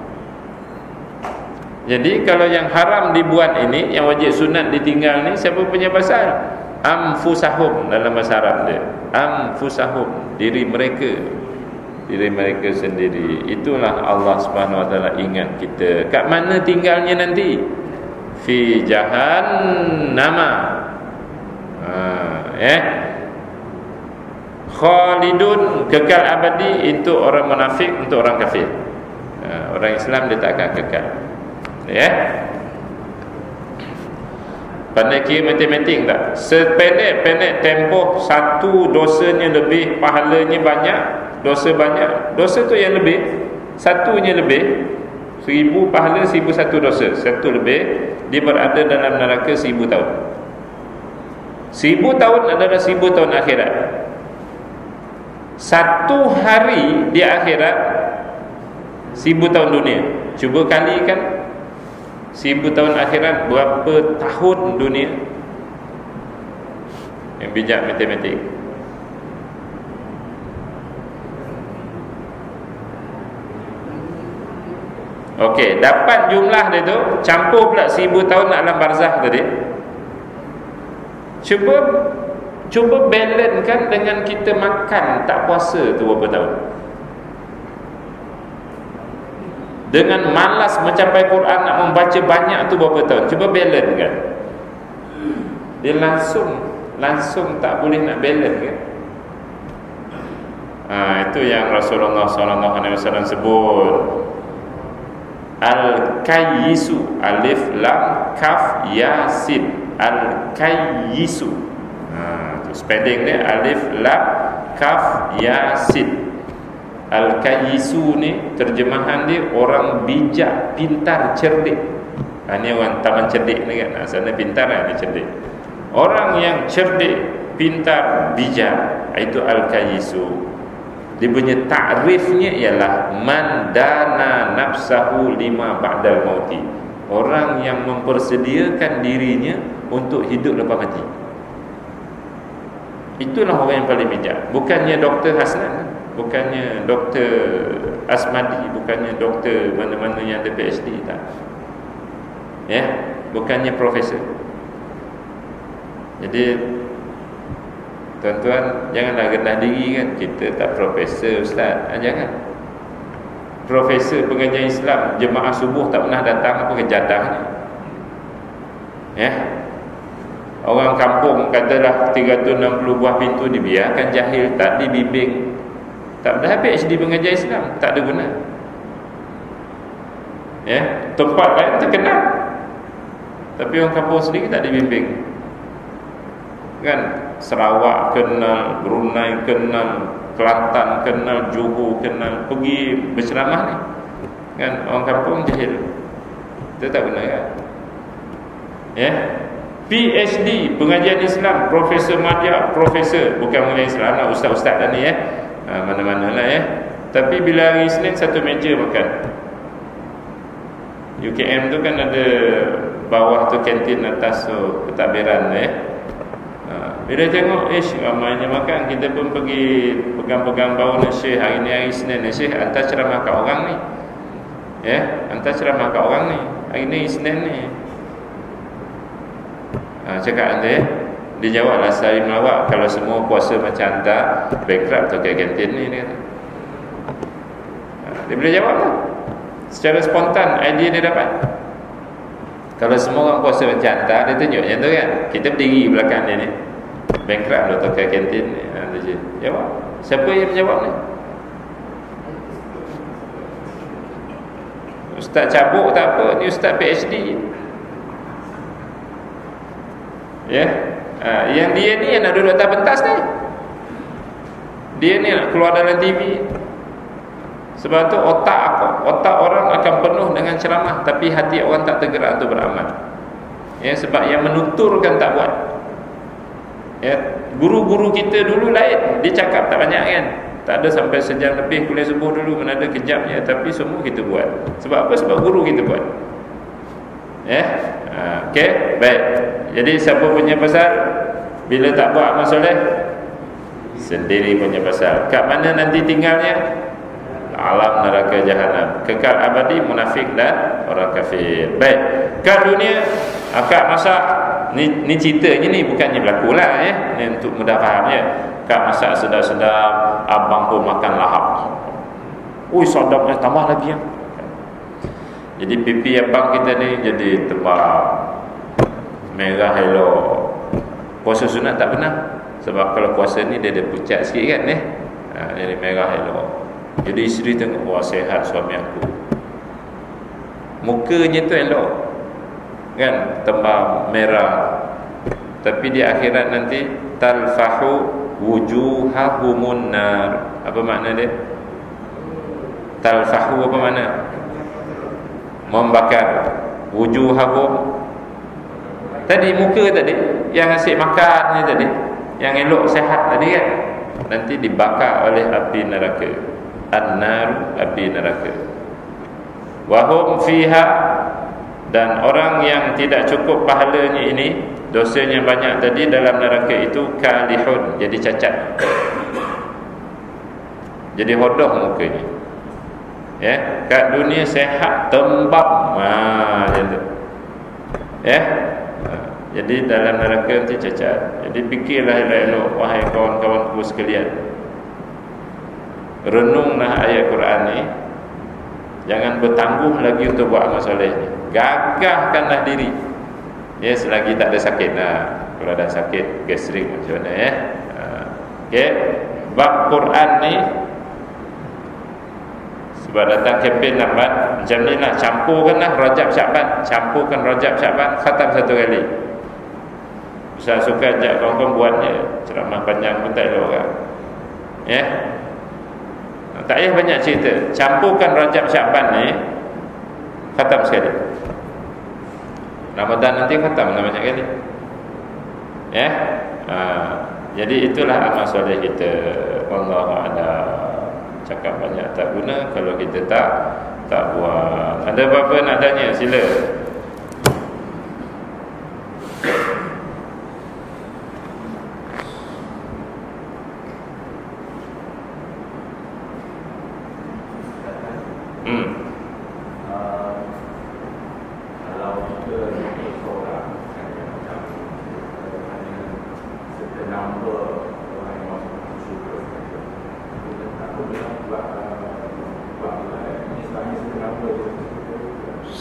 Jadi kalau yang haram dibuat ini, yang wajib sunat ditinggal ni, siapa punya pasal? Anfusahum dalam bahasa Arab dia. Anfusahum, diri mereka sendiri. Itulah Allah Subhanahu Wa Taala ingat kita. Kat mana tinggalnya nanti? Fi jahannama. Khalidun, kekal abadi. Itu orang munafik, untuk orang kafir. Orang Islam dia tak akan kekal. Pandai kira matematik tak? Sependek-pendek tempoh satu dosanya lebih, pahalanya banyak, dosa banyak. Dosa tu yang lebih, satunya lebih, 1000 pahala, 1001 dosa. Satu lebih, dia berada dalam neraka 1000 tahun. 1000 tahun adalah 1000 tahun akhirat. Satu hari di akhirat 1000 tahun dunia. Cuba kalikan 1000 tahun akhirat, berapa tahun dunia? Yang bijak matematik. Okey, dapat jumlah dia tu, campur pula 1000 tahun alam barzakh tadi. Cuba balancekan dengan kita makan tak puasa tu berapa tahun? Dengan malas mencapai Quran, nak membaca banyak tu berapa tahun? Cuba balance kan. Dia langsung tak boleh nak balance kan. Itu yang Rasulullah SAW sebut. Al-Kayyisu, alif lam kaf ya sin. Al-Kayyisu. Spelling dia alif lam kaf ya sin. Al-Kayyisu ni terjemahan dia orang bijak, pintar, cerdik. Ni orang taman cerdik ni kan. Sana pintar kan, ni cerdik. Orang yang cerdik, pintar, bijak, itu Al-Kayyisu. Dia punya ta'rifnya ialah man dana nafsahu lima ba'dal mauti. Orang yang mempersediakan dirinya untuk hidup lepas mati. Itulah orang yang paling bijak. Bukannya Dr. Hasnan, bukannya Dr. Asmadi, bukannya doktor mana-mana yang ada PhD, tak. Bukannya profesor. Jadi tuan-tuan, janganlah rendah diri kan. Kita tak profesor, ustaz. Jangan. Profesor pengajian Islam, jemaah subuh tak pernah datang, apa kejadahnya? Orang kampung katalah 360 buah pintu dibiarkan jahil, tak dibimbing. Tak ada PhD pengajian Islam, tak ada guna. Tempat lain terkenal, tapi orang kampung sendiri tak dibimbing. Kan Sarawak kenal, Brunei kenal, Kelantan kenal, Johor kenal, pergi berceramah ni. Kan orang kampung jahil. Itu tak guna kan? PhD pengajian Islam, Profesor Madya, Profesor bukan pengajian Islam lah, ustaz-ustaz dah ni mana-mana lah Tapi bila hari Isnin satu meja makan. UKM tu kan ada bawah tu kantin, atas tu pentadbiran Bila tengok ramainya makan, kita pun pergi pegang-pegang bau Syekh, hari ni hari Isnin Syekh hantar ceramah kat orang ni. Hantar ceramah kat orang ni. Hari ni Isnin ni. Cakap anda dia jawablah saya melawak, kalau semua puasa macam anda bankrupt atau kantin ni, dia kata. Dia boleh jawab lah. Secara spontan idea dia dapat. Kalau semua orang puasa macam anda, dia tunjuk macam tu kan. Kita berdiri belakang dia ni, bankrupt atau kantin ni, dia jawab. Siapa yang menjawab ni? Ustaz cabuk tak apa, ni Ustaz PhD. Yang dia ni yang nak duduk atas pentas ni, dia ni nak keluar dalam TV. Sebab tu otak orang akan penuh dengan ceramah, tapi hati orang tak tergerak untuk beramal. Sebab yang menuturkan tak buat. Guru-guru kita dulu lain, dia cakap tak banyak kan, tak ada sampai sejam lebih kuliah subuh dulu, mana ada kejap je, tapi semua kita buat. Sebab apa? Sebab guru kita buat. Okey, baik. Jadi siapa punya pasal? Bila tak buat amal soleh, sendiri punya pasal. Kat mana nanti tinggalnya? Alam neraka jahanam, kekal abadi, munafik dan orang kafir. Baik, kat dunia akak masak Ni ceritanya ni bukannya berlaku lah ni untuk mudah faham je. Kak masak sedap-sedap, abang pun makan lahap. Ui, sedap, tambah lagi ya. Jadi pipi abang kita ni jadi tebal, merah elok. Puasa sunat tak pernah. Sebab kalau puasa ni dia ada pucat sikit kan jadi merah elok. Jadi isteri tengok, wah sehat suami aku, mukanya tu elok kan, tebal merah. Tapi di akhirat nanti talfahu wujuhahumun nar. Apa makna dia? Talfahu apa makna? Membakar. Wujuhahum tadi muka tadi yang asyik makan ni tadi, yang elok sehat tadi kan, nanti dibakar oleh api neraka. An-nar, api neraka. Wahum fiha, dan orang yang tidak cukup pahalanya ini, dosanya banyak tadi, dalam neraka itu kalihun, jadi cacat, jadi hodoh mukanya. Kat dunia sehat tembam, macam tu. Jadi dalam neraka nanti cacat. Jadi fikirlah elok-elok, wahai kawan-kawanku sekalian. Renunglah ayat Quran ni. Jangan bertangguh lagi untuk buat amal soleh ni. Gagahkanlah diri. Selagi tak ada sakit. Kalau ada sakit gastrik macam mana bab Quran ni, sebab datang kempen lambat macam ni lah, campurkanlah Rajab Syaban, campurkan Rajab Syaban, khatam satu kali. Saya suka ajak kawan-kawan buat je, ceramah panjang pun tak elok kan. Tak payah banyak cerita, campurkan Rajab Syaban ni, khatam sekali. Ramadan nanti khatam lah banyak kali. Jadi itulah amal soleh kita. Allah ada cakap banyak tak guna kalau kita tak buat. Ada apa-apa nak tanya, sila.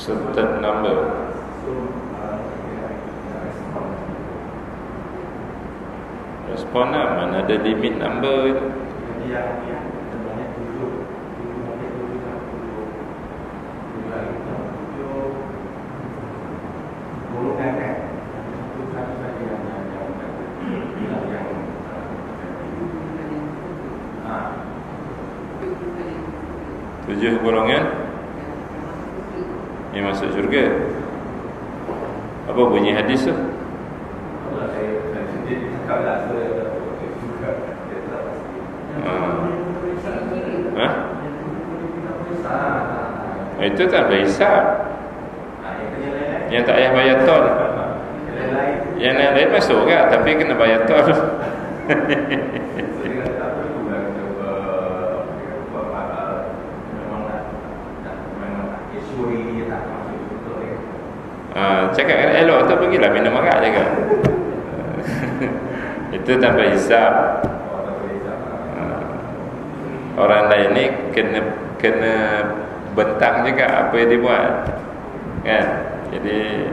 Certain number. Respon lah, mana ada limit number itu. Tujuh golongan yang masuk syurga. Apa bunyi hadis tu? Itu tak berhisab. Yang tak payah bayar tol. Yang lain masuk kan, tapi kena bayar tol. Cakap kan elok tu, pergilah minum arak cakap. Itu tanpa hisab. Orang lain ni kena bentang juga apa yang dibuat kan. Jadi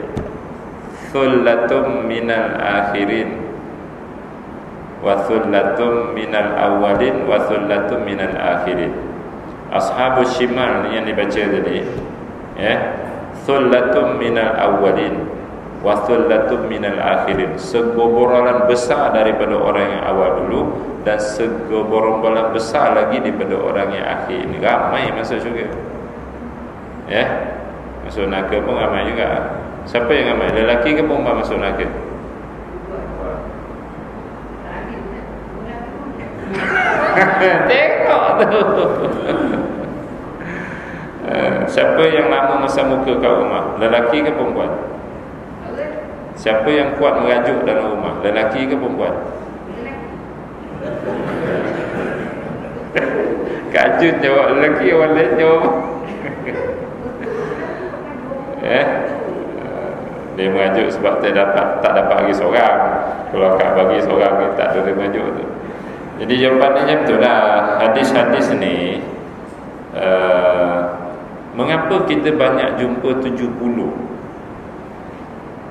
thullatum minal akhirin wa thullatum minal awwalin wa thullatum minal akhirin. Ashabus shimal ni yang dibaca tadi, thullatum minal awwalin wa thullatum minal akhirin. Segombolan besar daripada orang yang awal dulu, dan segombolan besar lagi daripada orang yang akhir. Ini ramai masuk syurga. Masuk neraka pun ramai juga. Siapa yang ramai? Lelaki ke perempuan masuk neraka? Tengok tu. Siapa yang lama masa muka kat rumah? Lelaki ke perempuan? Siapa yang kuat merajuk dalam rumah? Lelaki ke perempuan? Kajun jawab lelaki, orang lain jawab Dia merajuk sebab tak dapat bagi seorang. Kalau akak bagi seorang dia tak ada dia merajuk tu. Jadi jawapannya macam tu lah. Hadis-hadis ni mengapa kita banyak jumpa 70?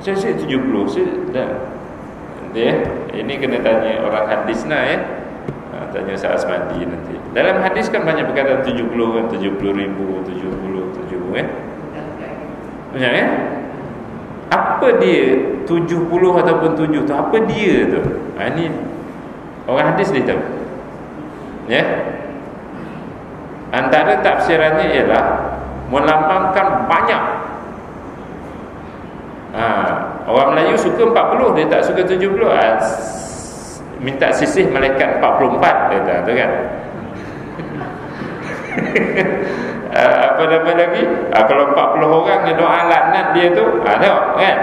Saya 70 dah. Dia ini kena tanya orang hadis lah tanya Ustaz Asmadi nanti. Dalam hadis kan banyak perkataan 70 kan, 70,000, 70 banyak apa dia 70 ataupun 7 tu, apa dia tu? Ini orang hadis dia tahu. Antara tafsirannya ialah melambangkan banyak. Orang Melayu suka 40, dia tak suka 70. Minta sisih malaikat 44 dia tu kan. Apa nama lagi? Kalau 40 orang dia doa laknat dia tu, tengok kan?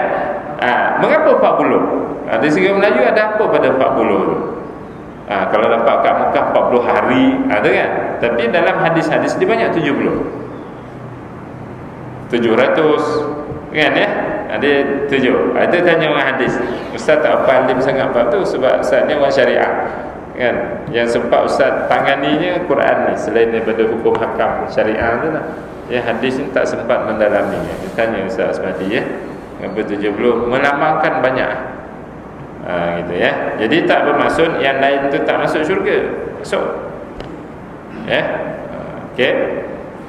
Mengapa 40? Dari segi Melayu ada apa pada 40 tu? Kalau dapat kat Mekah 40 hari, ada kan? Tapi dalam hadis-hadis dia banyak 70. 700 kan ada 7. Ada tanya orang hadis, Ustaz tak apa alim sangat bab tu sebab Ustaz ni orang syariah kan. Yang sempat Ustaz tanganinya Quran ni, selain daripada hukum hakam syariah tu lah. Hadis ni tak sempat mendalaminya. Dia tanya Ustaz Asmadi apa 70 melambangkan banyak. Gitu Jadi tak bermaksud yang lain tu tak masuk syurga. Masuk. Okey.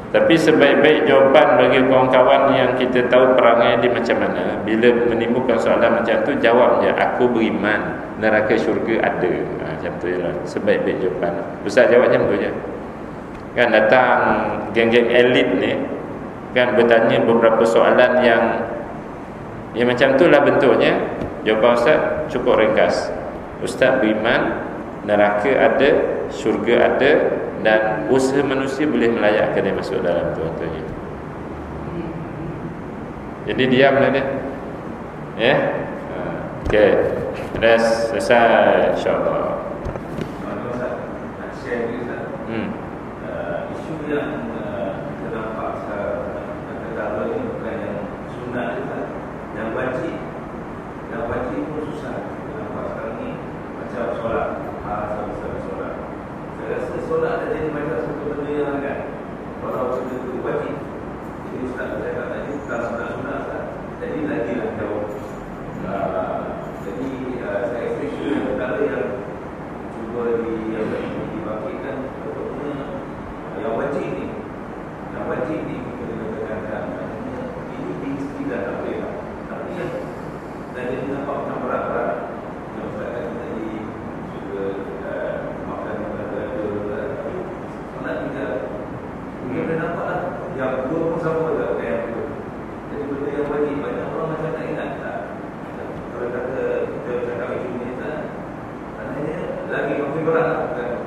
Tapi sebaik-baik jawapan bagi kawan-kawan yang kita tahu perangai dia macam mana, bila menimbulkan soalan macam tu, jawab je, aku beriman neraka syurga ada. Macam tu je lah sebaik-baik jawapan. Ustaz jawab macam tu je. Kan datang geng-geng elit ni kan bertanya beberapa soalan yang macam tu lah bentuknya. Jawapan Ustaz cukup ringkas. Ustaz beriman neraka ada, syurga ada, dan usaha manusia boleh melayakkan dia masuk dalam tu. Jadi diamlah dia. Okey. Dah selesai insya-Allah. Isu yang kita nampak sekarang ini bukan yang sunat juga, yang wajib. Yang wajib pun susah. Kita nampak sekarang ni macam solat, solat. Saya rasa solat dah jadi macam satu benda yang kan, kalau benda tu wajib. Jadi Ustaz saya kata tadi bukan sunat-sunat lah. Jadi lagi lah jauh. Jadi saya especially perkara yang cuba dibangkitkan contohnya yang wajib ni. Yang wajib ni kita katakan ini tidak tak boleh lah. Tapi yang dah jadi nampak macam berat-berat. Yang Ustaz kata tadi juga makan berada-ada. Solat tidak. Kita dah nampak lah. Yang dua pun sama tak pakai yang dua. Jadi benda yang wajib banyak orang macam tak ingat tak. Kalau kata kita cakap isu ni tak, maknanya lagi makin berat lah kan.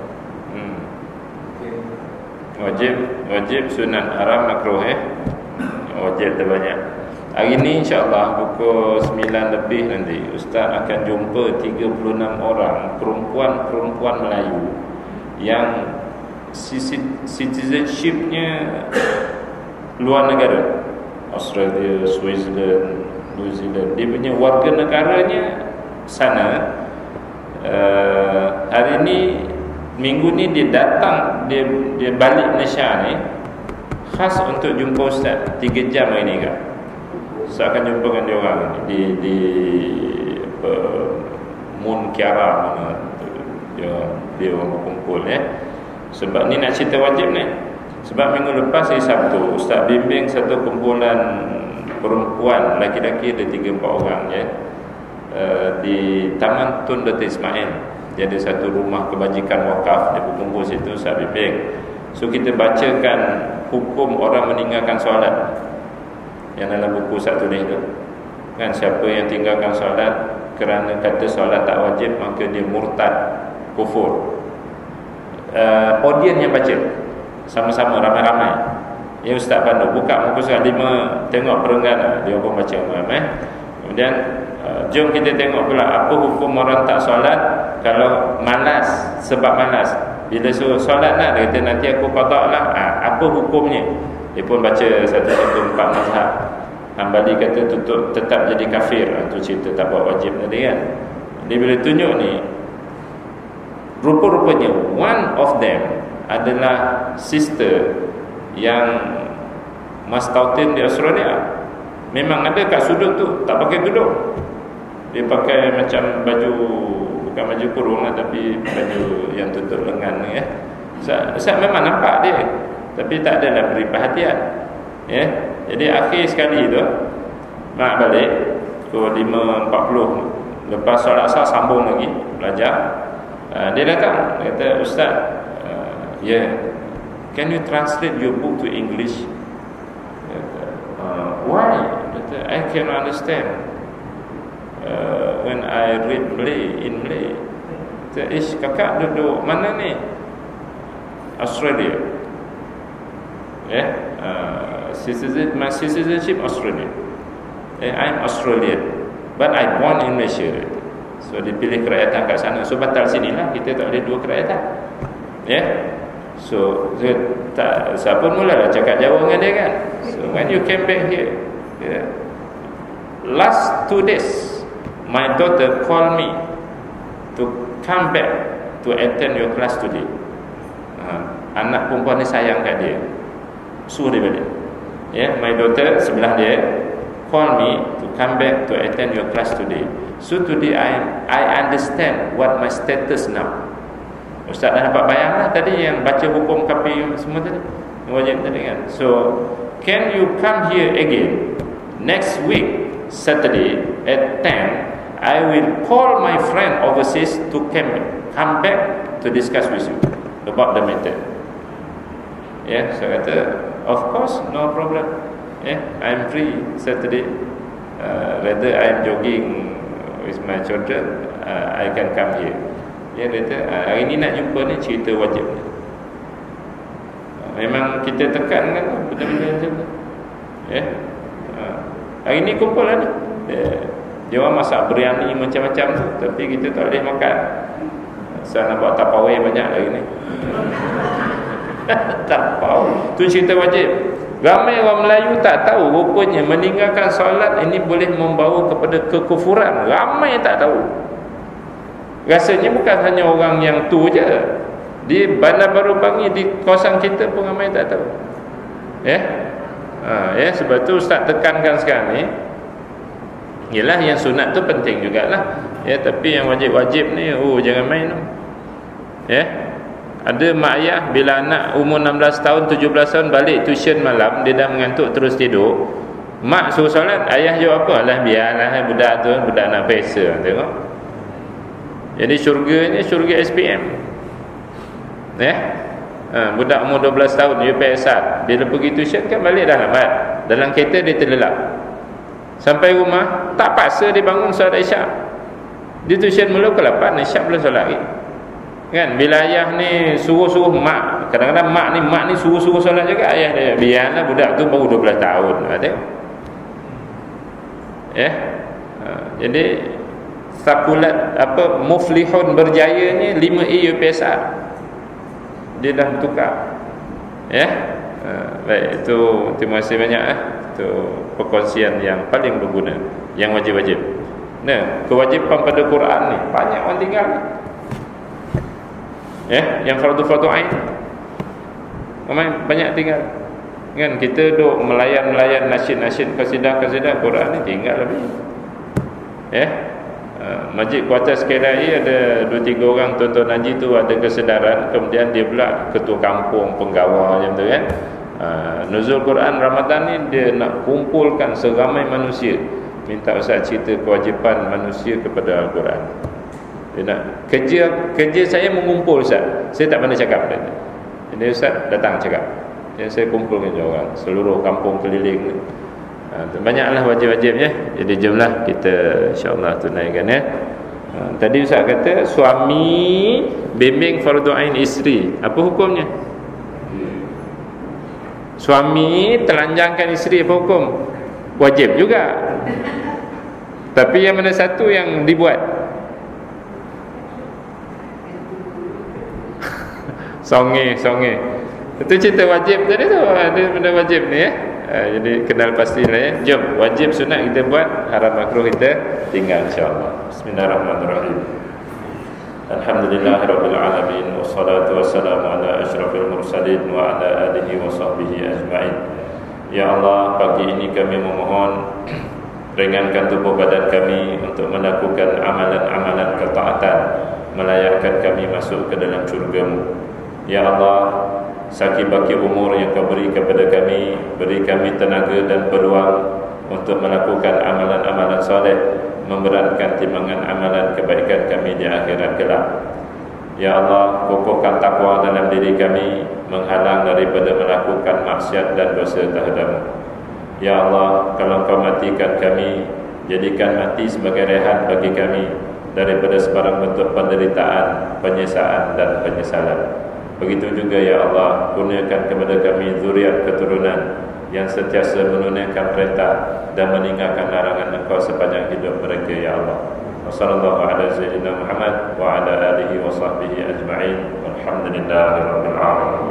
Wajib sunat, haram makruh wajib terbanyak. Hari ni insya-Allah pukul 9 lebih nanti Ustaz akan jumpa 36 orang perempuan Melayu yang citizenshipnya luar negara, Australia, Switzerland, New Zealand. Dia punya warga negaranya sana. Hari ni minggu ni dia datang, dia balik Malaysia ni khas untuk jumpa Ustaz 3 jam hari ni kan. Ustaz akan jumpa dengan dia orang di Moon Kiara mana dia orang berkumpul sebab ni nak cerita wajib ni. Sebab minggu lepas hari Sabtu Ustaz bimbing satu kumpulan perempuan laki-laki ada 3-4 orang di Taman Tun Dato' Ismail. Dia ada satu rumah kebajikan wakaf, dia berkumpul situ Ustaz bimbing. So kita bacakan hukum orang meninggalkan solat yang dalam buku Ustaz tulis tu kan. Siapa yang tinggalkan solat kerana kata solat tak wajib, maka dia murtad, kufur. Audiens yang baca sama-sama ramai-ramai. Ya Ustaz pandu buka muka surat 5, tengok perenggan dia pun baca ramai. Kemudian jom kita tengok pula apa hukum orang tak solat kalau malas, sebab malas. Bila suruh solat lah, dia kata nanti aku qada lah. Apa hukumnya? Dia pun baca 1-4 mazhab. Hambali kata tutup tetap jadi kafir. Itu cerita tak buat wajib tadi kan. Dia bila tunjuk ni, rupa-rupanya one of them adalah sister yang Mastautin di Australia. Memang ada kat sudut tu, tak pakai tudung. Dia pakai macam baju, bukan baju kurung lah, tapi baju yang tutup lengan ni ya. Ustaz memang nampak dia, tapi tak adalah beri perhatian ya. Jadi akhir sekali tu mak balik pukul 5.40, lepas solat asar sambung lagi belajar. Dia datang, dia kata, Ustaz, can you translate your book to English? Why? Dia kata, I can understand when I read Malay in Malay. Dia kata, kakak duduk mana ni? Australia. My citizenship Australia. I'm Australian, but I born in Malaysia. So dia pilih kerakyatan kat sana. So batal sinilah, kita tak boleh dua kerakyatan. So tak, siapa mulalah cakap Jawa dengan dia kan. So when you came back here, last 2 days my daughter called me to come back to attend your class today. Anak perempuan ni sayang kat dia, suruh dia balik. My daughter sebelah dia call me to come back to attend your class today. So today I understand what my status now. Ustaz dah dapat bayang lah tadi yang baca hukum KPU semua tadi, wajib tadi kan. So can you come here again next week Saturday at 10? I will call my friend overseas to come back to discuss with you about the matter. Saya kata, of course, no problem. I'm free Saturday. Whether I'm jogging with my children, I can come here. Dia kata, hari ni nak jumpa ni cerita wajib ni. Memang kita tekan kan benda-benda macam tu. Hari ni kumpul lah ni. Dia orang masak biryani macam-macam tu, tapi kita tak boleh makan. Saya nak buat tapawai banyak hari ni. Tapau tu cerita wajib. Ramai orang Melayu tak tahu rupanya meninggalkan solat ini boleh membawa kepada kekufuran. Ramai tak tahu. Rasanya bukan hanya orang yang tu je. Di Bandar Baru Bangi, di kawasan kita pun ramai tak tahu. Sebab tu Ustaz tekankan sekarang ni, yalah yang sunat tu penting jugalah. Tapi yang wajib-wajib ni jangan main tu. Ada mak ayah bila anak umur 16 tahun 17 tahun balik tuition malam, dia dah mengantuk terus tidur, mak suruh solat, ayah jawab apa? Alah biarlah budak tu, budak nak pesa. Tengok. Jadi syurga ni syurga SPM. Budak umur 12 tahun UPSR, bila pergi tuition kan balik dah lambat. Dalam kereta dia terlelap. Sampai rumah tak paksa dia bangun solat Isyak. Dia tuition mula ke 8, Isyak belum solat lagi. Kan bila ayah ni suruh-suruh mak, kadang-kadang mak ni suruh-suruh solat juga ayah dia. Biarlah budak tu baru 12 tahun. Tengok. Jadi sakulat muflihun berjaya ni 5E UPSR. Dia dah bertukar. Baik, itu terima kasih banyak itu perkongsian yang paling berguna, yang wajib-wajib. Kewajipan pada Quran ni banyak orang tinggal ni. Yang fardu ain banyak tinggal. Kan kita duk melayan nasyid kasidah Quran ni tinggal lebih. Masjid Kuartus KLI ada 2-3 orang tuan-tuan haji tu ada kesedaran, kemudian dia pula ketua kampung, penggawa macam tu kan. Nuzul Quran Ramadan ni dia nak kumpulkan seramai manusia. Minta Ustaz cerita kewajipan manusia kepada Al-Quran. Dia nak kerja saya mengumpul Ustaz. Saya tak pandai cakap dia. Jadi Ustaz datang cakap. Jadi saya kumpulkan orang seluruh kampung keliling. Banyaklah wajib-wajibnya. Jadi jomlah kita insya-Allah tunaikan Tadi Ustaz kata suami bimbing fardu ain isteri. Apa hukumnya? Suami telanjangkan isteri apa hukum? Wajib juga. Tapi yang mana satu yang dibuat? Songe. Itu cerita wajib tadi tu. Ada benda wajib ni Jadi kenal pasti lah ya. Jom, wajib sunat kita buat, haram makruh kita tinggal insya-Allah. Bismillahirrahmanirrahim. Alhamdulillahirabbil alamin wassalatu wassalamu ala asyrafil mursalin wa ala alihi wa sahbihi ajmain. Ya Allah, pagi ini kami memohon ringankan tubuh badan kami untuk melakukan amalan-amalan ketaatan, melayakkan kami masuk ke dalam syurga-Mu. Ya Allah, saki-baki umur yang Kau beri kepada kami, beri kami tenaga dan peluang untuk melakukan amalan-amalan soleh, memberatkan timbangan amalan kebaikan kami di akhirat kelak. Ya Allah, kokohkan takwa dalam diri kami, menghalang daripada melakukan maksiat dan dosa terhadap-Mu. Ya Allah, kalau Kau matikan kami, jadikan mati sebagai rehat bagi kami daripada sebarang bentuk penderitaan, penyiksaan dan penyesalan. Begitu juga ya Allah, kurniakan kepada kami zuriat keturunan yang sentiasa menunaikan perintah dan meninggalkan larangan Engkau sepanjang hidup mereka ya Allah. Wassallallahu ala sayyidina Muhammad wa ala alihi wa sahbihi ajma'in. Walhamdulillahirabbil alamin.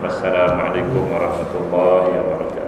Wassalamualaikum warahmatullahi wabarakatuh.